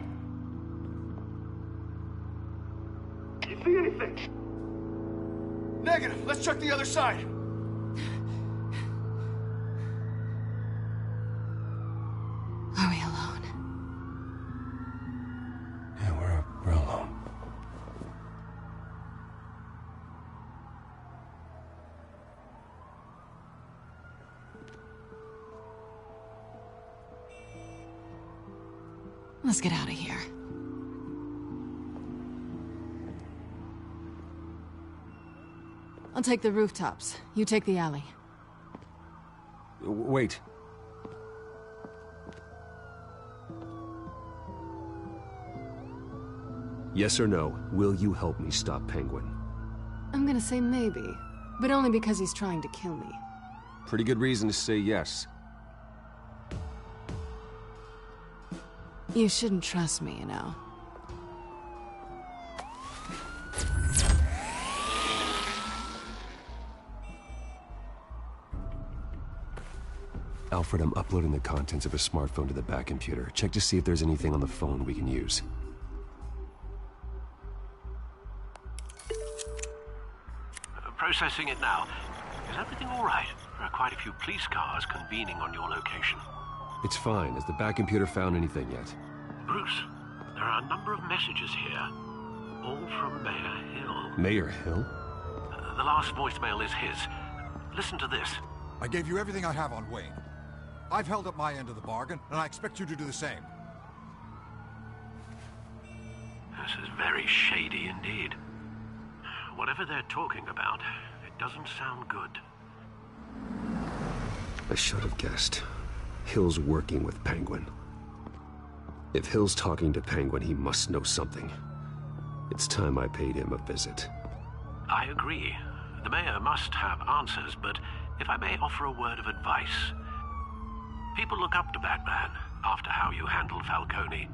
You see anything? Negative. Let's check the other side. Are we alone? Yeah, we're alone. Let's get out of here. I'll take the rooftops. You take the alley. Wait. Yes or no, will you help me stop Penguin? I'm gonna say maybe, but only because he's trying to kill me. Pretty good reason to say yes. You shouldn't trust me, you know. Alfred, I'm uploading the contents of a smartphone to the back computer. Check to see if there's anything on the phone we can use. Processing it now. Is everything all right? There are quite a few police cars convening on your location. It's fine. Has the back computer found anything yet? Bruce, there are a number of messages here. All from Mayor Hill. Mayor Hill? The last voicemail is his. Listen to this. I gave you everything I have on Wayne. I've held up my end of the bargain, and I expect you to do the same. This is very shady indeed. Whatever they're talking about, it doesn't sound good. I should have guessed. Hill's working with Penguin. If Hill's talking to Penguin, he must know something. It's time I paid him a visit. I agree. The mayor must have answers, but if I may offer a word of advice. People look up to Batman after how you handled Falcone.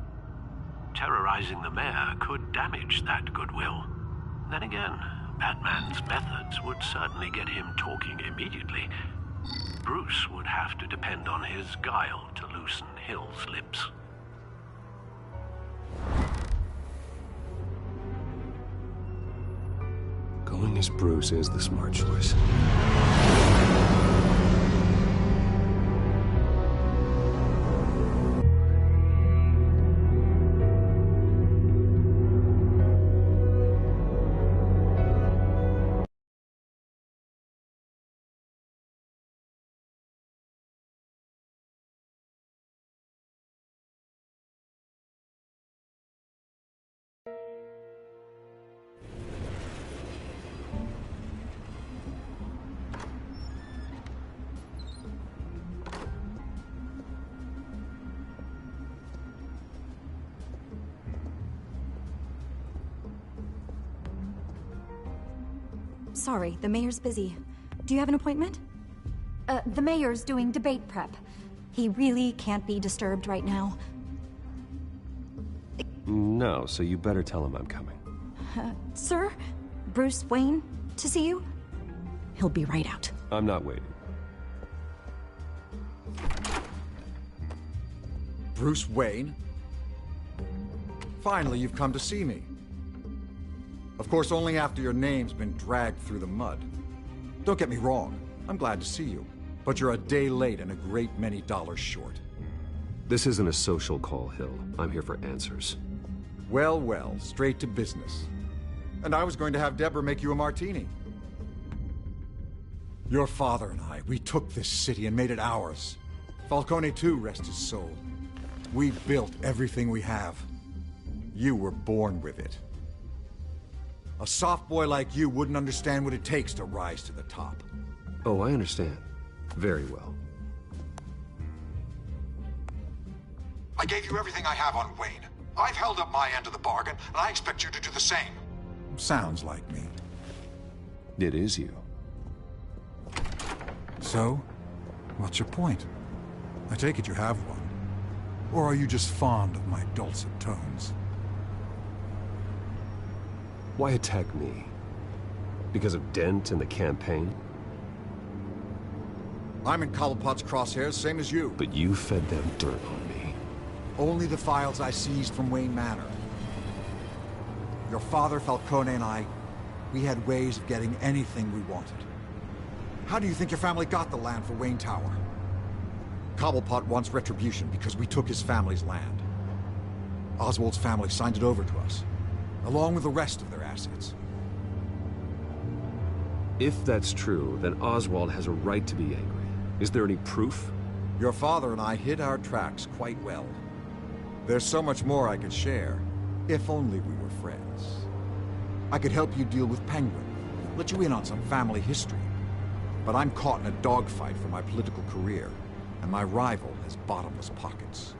Terrorizing the mayor could damage that goodwill. Then again, Batman's methods would certainly get him talking immediately. Bruce would have to depend on his guile to loosen Hill's lips. Going as Bruce is the smart choice. Sorry, the mayor's busy. Do you have an appointment? The mayor's doing debate prep. He really can't be disturbed right now. No, so you better tell him I'm coming. Sir? Bruce Wayne to see you? He'll be right out. I'm not waiting. Bruce Wayne? Finally, you've come to see me. Of course, only after your name's been dragged through the mud. Don't get me wrong, I'm glad to see you. But you're a day late and a great many dollars short. This isn't a social call, Hill. I'm here for answers. Well, well, straight to business. And I was going to have Deborah make you a martini. Your father and I, we took this city and made it ours. Falcone too, rest his soul. We built everything we have. You were born with it. A soft boy like you wouldn't understand what it takes to rise to the top. Oh, I understand. Very well. I gave you everything I have on Wayne. I've held up my end of the bargain, and I expect you to do the same. Sounds like me. It is you. So, what's your point? I take it you have one. Or are you just fond of my dulcet tones? Why attack me? Because of Dent and the campaign? I'm in Cobblepot's crosshairs, same as you. But you fed them dirt on me. Only the files I seized from Wayne Manor. Your father, Falcone, and I, we had ways of getting anything we wanted. How do you think your family got the land for Wayne Tower? Cobblepot wants retribution because we took his family's land. Oswald's family signed it over to us, along with the rest of their assets. If that's true, then Oswald has a right to be angry. Is there any proof? Your father and I hid our tracks quite well. There's so much more I could share, if only we were friends. I could help you deal with Penguin, let you in on some family history. But I'm caught in a dogfight for my political career, and my rival has bottomless pockets.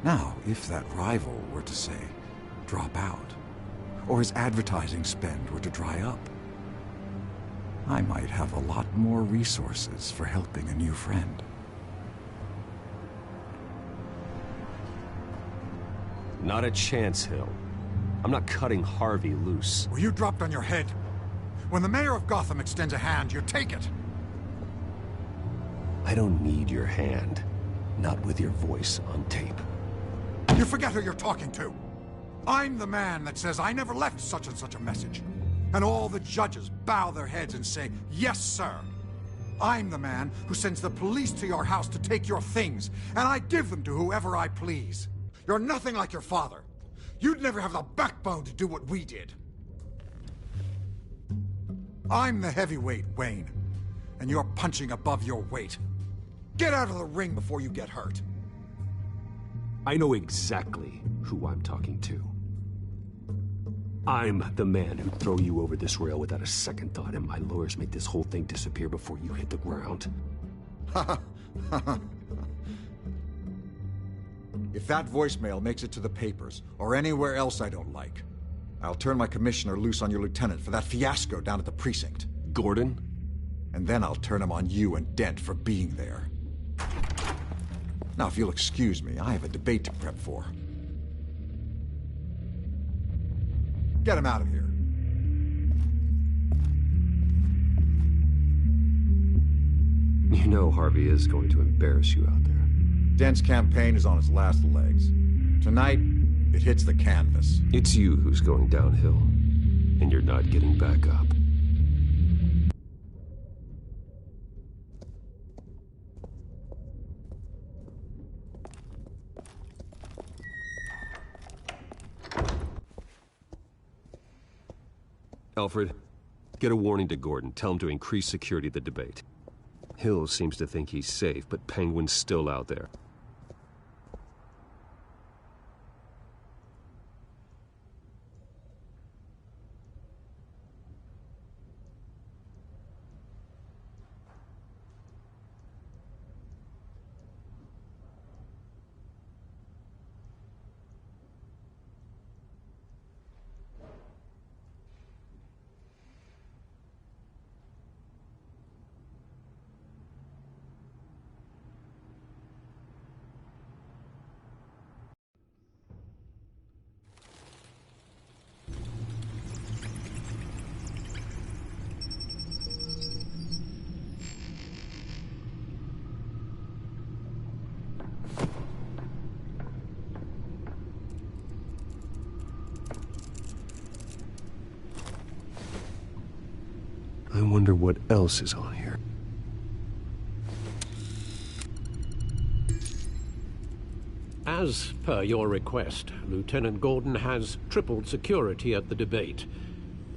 Now, if that rival were to say, drop out, or his advertising spend were to dry up, I might have a lot more resources for helping a new friend. Not a chance, Hill. I'm not cutting Harvey loose. Well, you dropped on your head. When the mayor of Gotham extends a hand, you take it. I don't need your hand. Not with your voice on tape. You forget who you're talking to. I'm the man that says I never left such and such a message. And all the judges bow their heads and say, yes, sir. I'm the man who sends the police to your house to take your things, and I give them to whoever I please. You're nothing like your father. You'd never have the backbone to do what we did. I'm the heavyweight, Wayne, and you're punching above your weight. Get out of the ring before you get hurt. I know exactly who I'm talking to. I'm the man who'd throw you over this rail without a second thought, and my lawyers make this whole thing disappear before you hit the ground. If that voicemail makes it to the papers, or anywhere else I don't like, I'll turn my commissioner loose on your lieutenant for that fiasco down at the precinct. Gordon? And then I'll turn him on you and Dent for being there. Now, if you'll excuse me, I have a debate to prep for. Get him out of here. You know Harvey is going to embarrass you out there. Dent's campaign is on its last legs. Tonight, it hits the canvas. It's you who's going downhill, and you're not getting back up. Alfred, get a warning to Gordon. Tell him to increase security at the debate. Hill seems to think he's safe, but Penguin's still out there. wonder what else is on here. As per your request, Lieutenant Gordon has tripled security at the debate.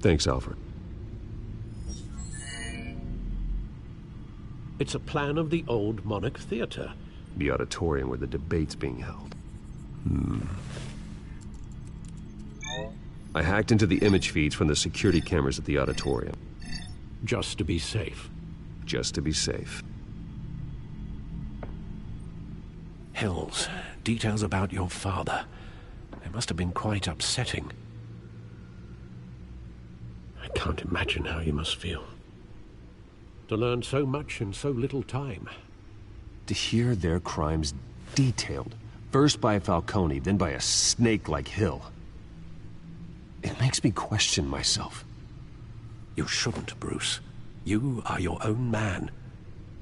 Thanks, Alfred. It's a plan of the old Monarch Theater. The auditorium where the debate's being held. I hacked into the image feeds from the security cameras at the auditorium. Just to be safe. Just to be safe. Hills, details about your father. They must have been quite upsetting. I can't imagine how you must feel. To learn so much in so little time. To hear their crimes detailed, first by Falcone, then by a snake like Hill. It makes me question myself. You shouldn't, Bruce. You are your own man.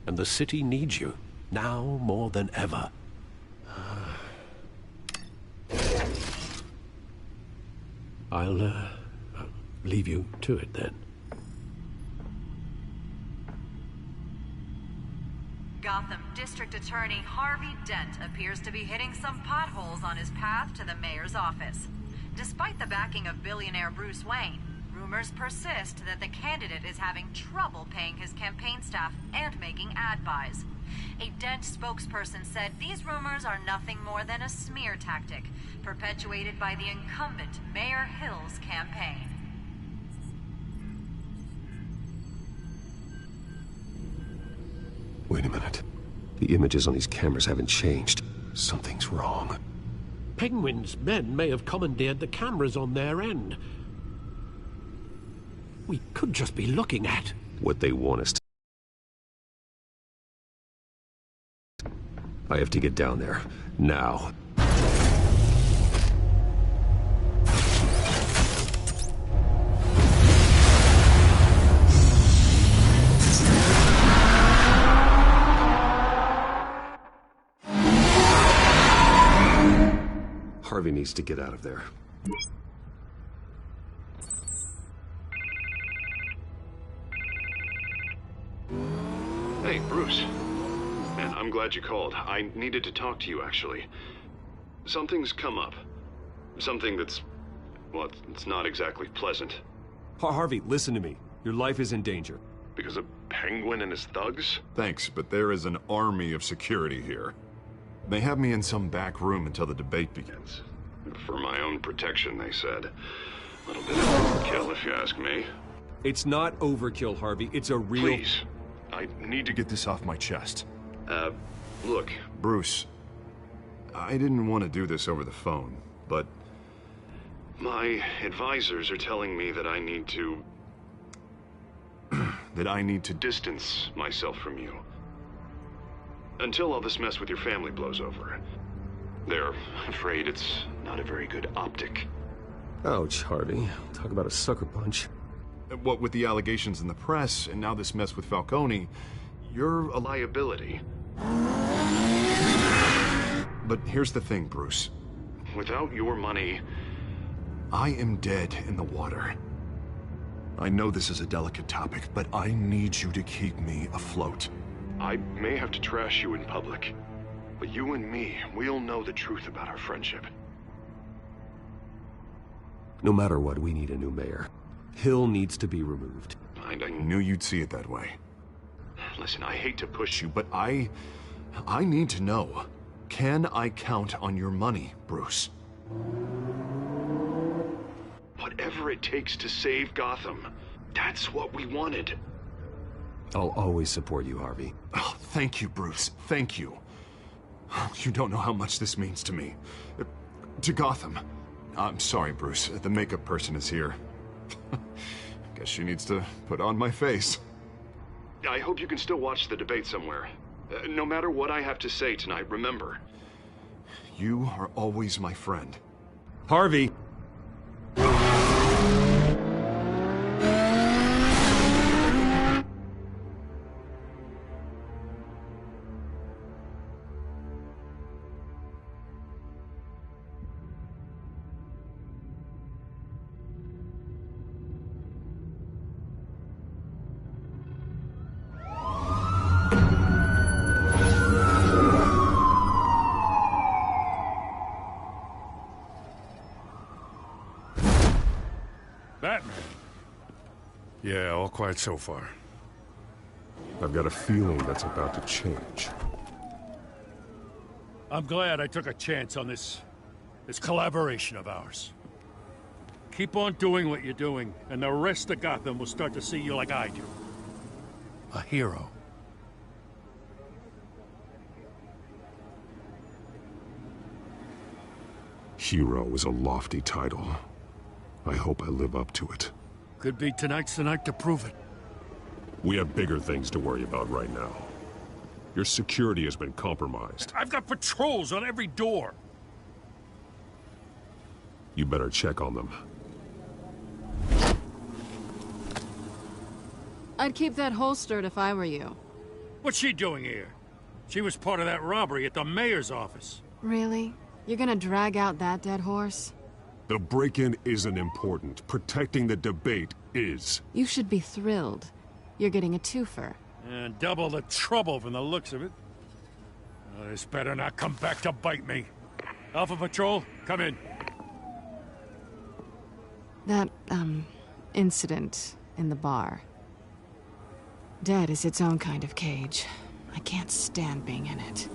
And the city needs you, now more than ever. I'll leave you to it then. Gotham District Attorney Harvey Dent appears to be hitting some potholes on his path to the mayor's office. Despite the backing of billionaire Bruce Wayne, rumors persist that the candidate is having trouble paying his campaign staff and making ad buys. A Dent spokesperson said these rumors are nothing more than a smear tactic, perpetuated by the incumbent Mayor Hill's campaign. Wait a minute. The images on these cameras haven't changed. Something's wrong. Penguin's men may have commandeered the cameras on their end. We could just be looking at what they want us to. I have to get down there. Now. Harvey needs to get out of there. Hey, Bruce. Man, I'm glad you called. I needed to talk to you, actually. Something's come up. Something that's... well, it's not exactly pleasant. Harvey, listen to me. Your life is in danger. Because of Penguin and his thugs? Thanks, but there is an army of security here. They have me in some back room until the debate begins. For my own protection, they said. A little bit of overkill, if you ask me. It's not overkill, Harvey. It's a real... Please. I need to Get this off my chest. Look. Bruce, I didn't want to do this over the phone, but... my advisors are telling me that I need to... that I need to distance myself from you. Until all this mess with your family blows over. They're afraid it's not a very good optic. Ouch, Harvey. Talk about a sucker punch. What with the allegations in the press, and now this mess with Falcone, you're a liability. But here's the thing, Bruce. Without your money... I am dead in the water. I know this is a delicate topic, but I need you to keep me afloat. I may have to trash you in public, but you and me, we'll know the truth about our friendship. No matter what, we need a new mayor. Hill needs to be removed. I knew you'd see it that way. Listen, I hate to push you, but I need to know. Can I count on your money, Bruce? Whatever it takes to save Gotham, that's what we wanted. I'll always support you, Harvey. Oh, thank you, Bruce. Thank you. You don't know how much this means to me. To Gotham. I'm sorry, Bruce. The makeup person is here. Guess she needs to put on my face. I hope you can still watch the debate somewhere. No matter what I have to say tonight, remember. You are always my friend. Harvey! Yeah, all quiet so far. I've got a feeling that's about to change. I'm glad I took a chance on this collaboration of ours. Keep on doing what you're doing, and the rest of Gotham will start to see you like I do. A hero. Hero is a lofty title. I hope I live up to it. Could be tonight's the night to prove it. We have bigger things to worry about right now. Your security has been compromised. I've got patrols on every door. You better check on them. I'd keep that holstered if I were you. What's she doing here? She was part of that robbery at the mayor's office. Really? You're gonna drag out that dead horse? The break-in isn't important. Protecting the debate is. You should be thrilled. You're getting a twofer. And double the trouble from the looks of it. This better not come back to bite me. Alpha Patrol, come in. That, incident in the bar. Dead is its own kind of cage. I can't stand being in it.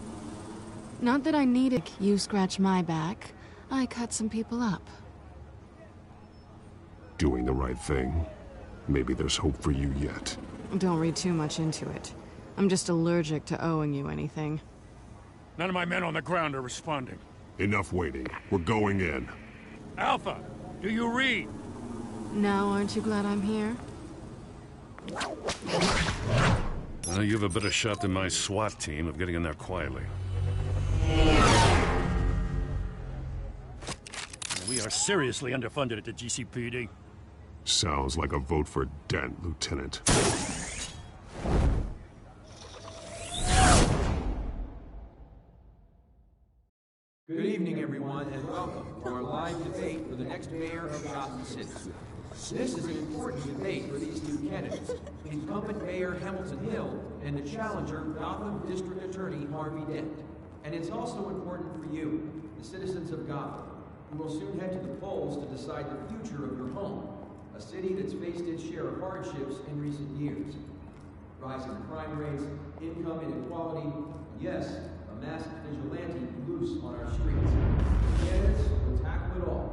Not that I need it. You scratch my back, I cut some people up. Doing the right thing. Maybe there's hope for you yet. Don't read too much into it. I'm just allergic to owing you anything. None of my men on the ground are responding. Enough waiting. We're going in. Alpha, do you read? Now, aren't you glad I'm here? Well, you have a better shot than my SWAT team of getting in there quietly. We are seriously underfunded at the GCPD. Sounds like a vote for Dent, Lieutenant. Good evening, everyone, and welcome to our live debate for the next mayor of Gotham City. This is an important debate for these two candidates, incumbent Mayor Hamilton Hill and the challenger Gotham District Attorney Harvey Dent. And it's also important for you, the citizens of Gotham, who will soon head to the polls to decide the future of your home, a city that's faced its share of hardships in recent years. Rising crime rates, income inequality, and yes, a masked vigilante loose on our streets. Candidates will tackle it all.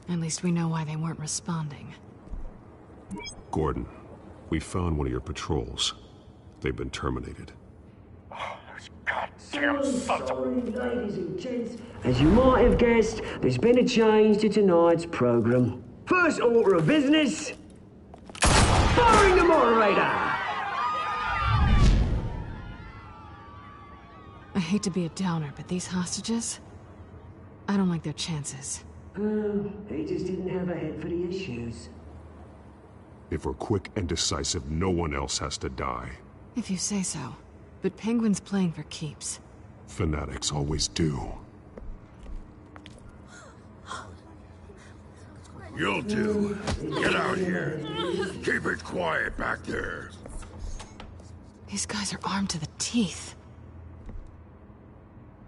At least we know why they weren't responding. Gordon, we found one of your patrols. They've been terminated. Goddamn sons of... Ladies and gents, as you might have guessed, there's been a change to tonight's program. First order of business, firing the moderator! I hate to be a downer, but these hostages, I don't like their chances. They just didn't have a head for the issues. If we're quick and decisive, no one else has to die. If you say so. But Penguin's playing for keeps. Fanatics always do. You'll do. Get out here. Keep it quiet back there. These guys are armed to the teeth.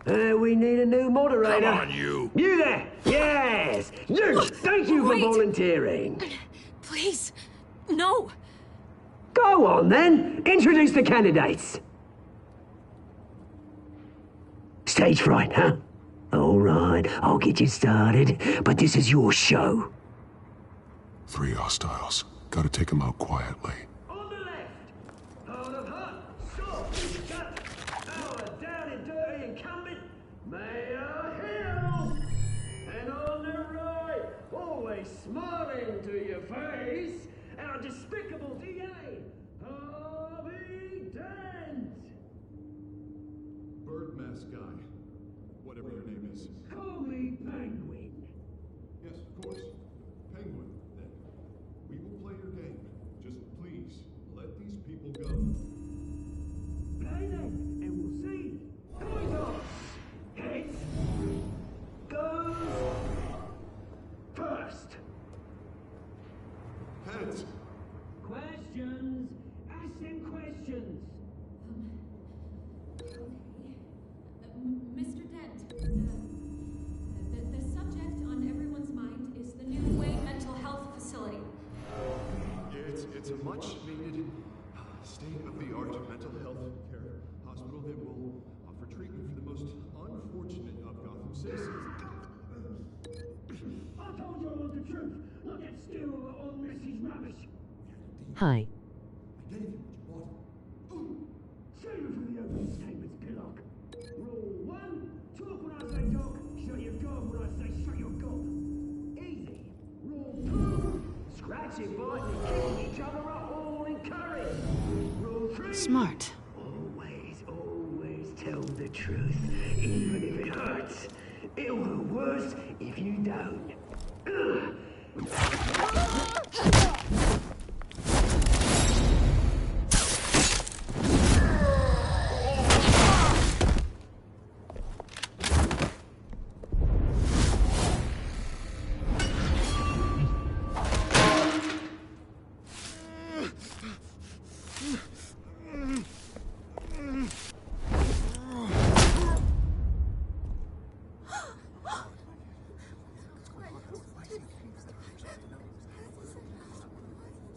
We need a new moderator. Come on, you. You there! Yes! You! Thank you for volunteering. Please, no. Go on, then. Introduce the candidates. Stage fright, huh? All right, I'll get you started, but this is your show. 3 hostiles. Gotta take them out quietly. On the left, out of hut, stop, shut, our down and dirty incumbent, Mayor Hill. And on the right, always smiling to your face, our despicable DA, Harvey Dent. Bird mask guy. Whatever your name is. Call me Penguin. Yes, of course. Penguin, then. We will play your game. Just please, let these people go. Play then, and we'll see. Come on, Heads. Questions? Ask them questions. Mr. Dent, the subject on everyone's mind is the new Wayne Mental Health Facility. It's a much-needed, state-of-the-art mental health care hospital that will offer treatment for the most unfortunate of Gotham citizens. I told you all the truth. Not that still old message rubbish. Hi. Get anything what you want. Save it for the opening statements, Pillock. Rule 1, talk when I say talk, shut your gob when I say shut your gob. Easy. Rule 2, scratching, biting, and kicking each other up, all encouraged. Rule 3, Smart. Always tell the truth, even if it hurts. It'll hurt worse if you don't.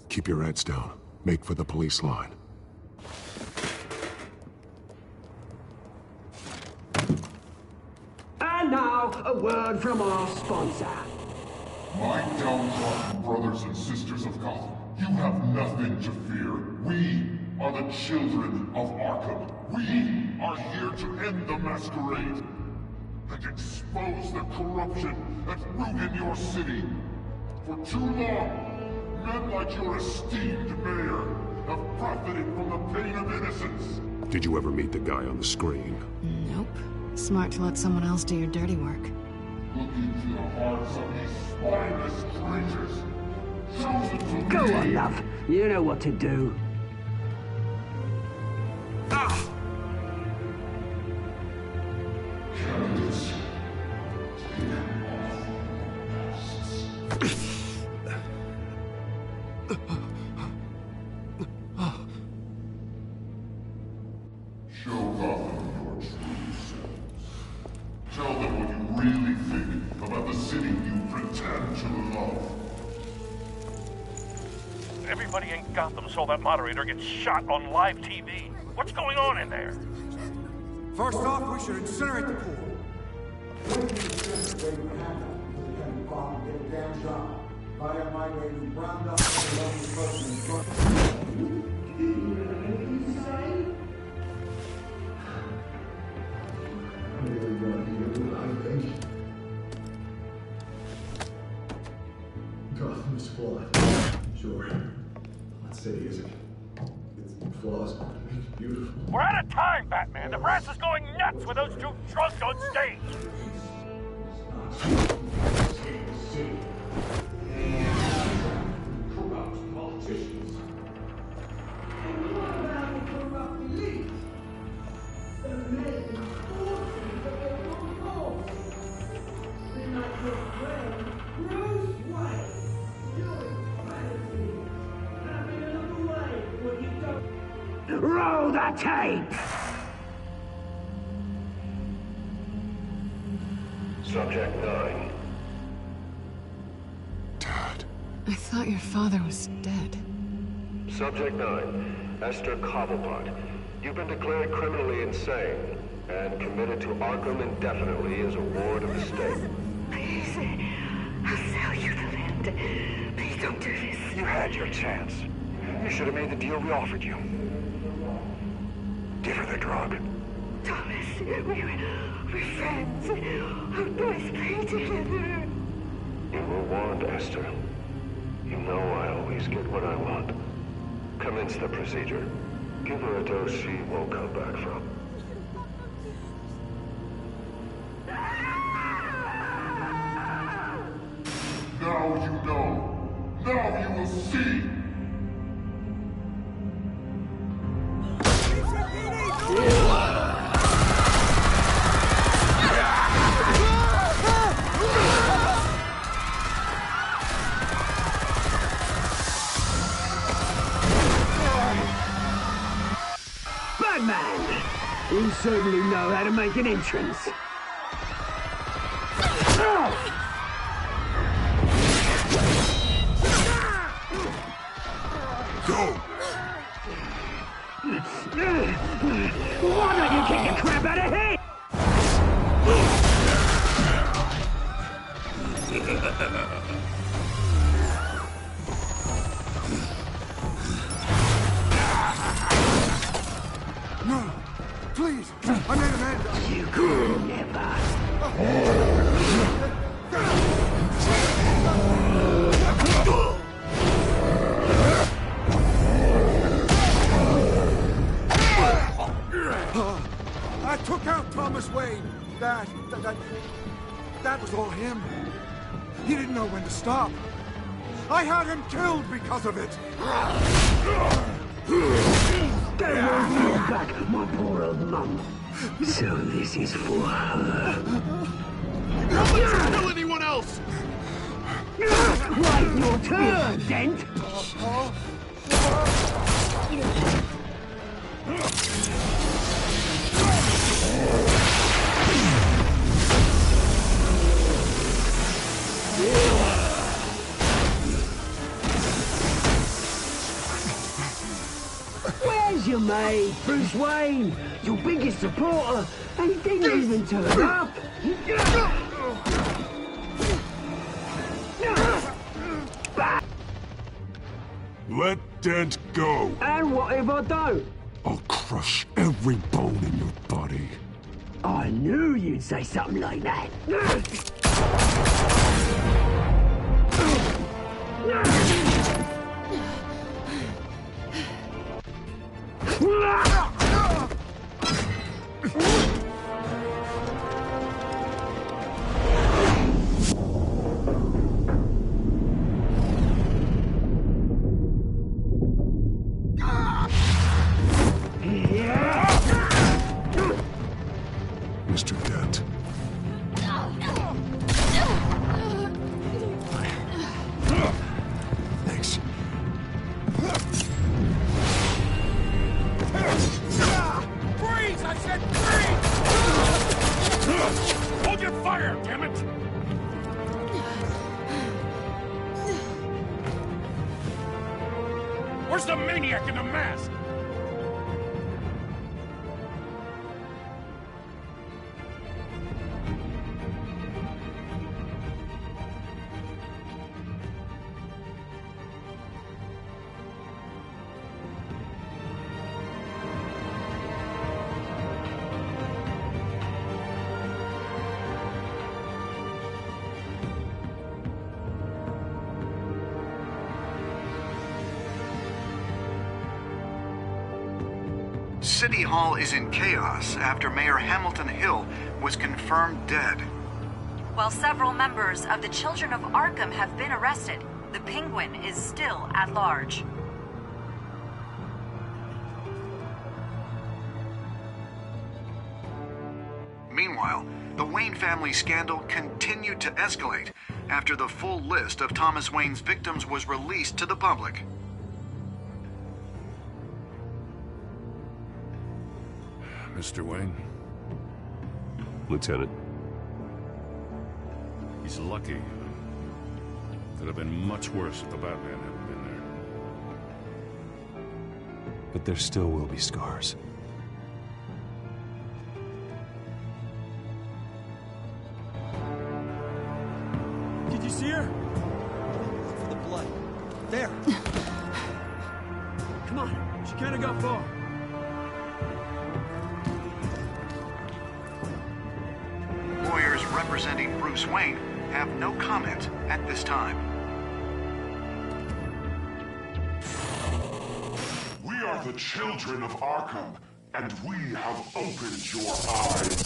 Keep your heads down. Make for the police line. And now, a word from our sponsor. My downtrodden brothers and sisters of Gotham, you have nothing to fear. We are the children of Arkham. We are here to end the masquerade and expose the corruption that ruined your city. For too long, men like your esteemed mayor have profited from the pain of innocence. Did you ever meet the guy on the screen? Nope. Smart to let someone else do your dirty work. Look into the hearts of these spineless creatures. Chosen to Go lead. on, love. You know what to do. Candidates, take off. Show Gotham your true selves. Tell them what you really think about the city you pretend to love. Everybody in Gotham saw that moderator get shot on live TV. What's going on in there? First off, we should incinerate the pool. Gotham is flawed. Sure. Let's say it isn't. Its flaws make it beautiful. We're out of time, Batman. The press is going nuts with those two drunks on stage. Corrupt politicians. And what about the corrupt elite? The men forces of their own cause. They're not your friend, Bruce Wayne. Roll the tape! Subject 9. I thought your father was dead. Subject 9, Esther Cobblepot. You've been declared criminally insane and committed to Arkham indefinitely as a ward of the state. Please, I'll sell you the land. Please don't do this. You had your chance. You should have made the deal we offered you. Give her the drug. Thomas, we're friends. Our boys play together. You were warned, Esther. You know I always get what I want. Commence the procedure. Give her a dose she won't come back from. Now you know. Now you will see. man. You certainly know how to make an entrance. Go! Why don't you kick the crap out of him? No! Please! I made an end! You could never. I took out Thomas Wayne. That was all him. He didn't know when to stop. I had him killed because of it. Don't hold me back, my poor old mum. So this is for her. Don't let her kill anyone else! Right, your turn, Dent. Where's your mate, Bruce Wayne? Your biggest supporter, and he didn't even turn up. Let Dent go. And what if I don't? I'll crush every bone in your body. I knew you'd say something like that. Mr. Dent. Thanks. Freeze! I said freeze! Hold your fire, damn it! Where's the maniac in the mask? City Hall is in chaos after Mayor Hamilton Hill was confirmed dead. While several members of the Children of Arkham have been arrested, the Penguin is still at large. Meanwhile, the Wayne family scandal continued to escalate after the full list of Thomas Wayne's victims was released to the public. Mr. Wayne? Lieutenant. He's lucky. Could have been much worse if the Batman hadn't been there. But there still will be scars. Did you see her? Look for the blood. There. Come on. She can't have got far. Lawyers representing Bruce Wayne have no comment at this time. We are the children of Arkham, and we have opened your eyes.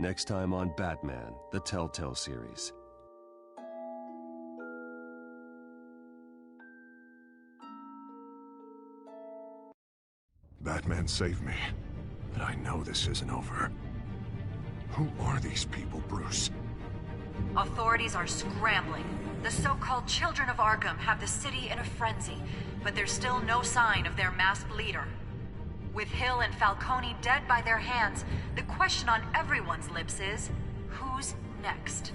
Next time on Batman, the Telltale series. Batman saved me. But I know this isn't over. Who are these people, Bruce? Authorities are scrambling. The so-called Children of Arkham have the city in a frenzy, but there's still no sign of their masked leader. With Hill and Falcone dead by their hands, the question on everyone's lips is, who's next?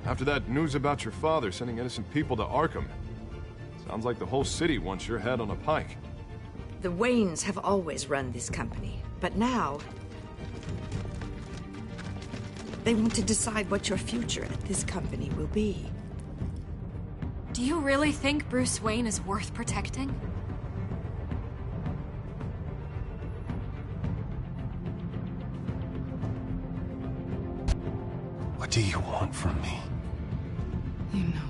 After that news about your father sending innocent people to Arkham, sounds like the whole city wants your head on a pike. The Waynes have always run this company, but now they want to decide what your future at this company will be. Do you really think Bruce Wayne is worth protecting? What do you want from me? You know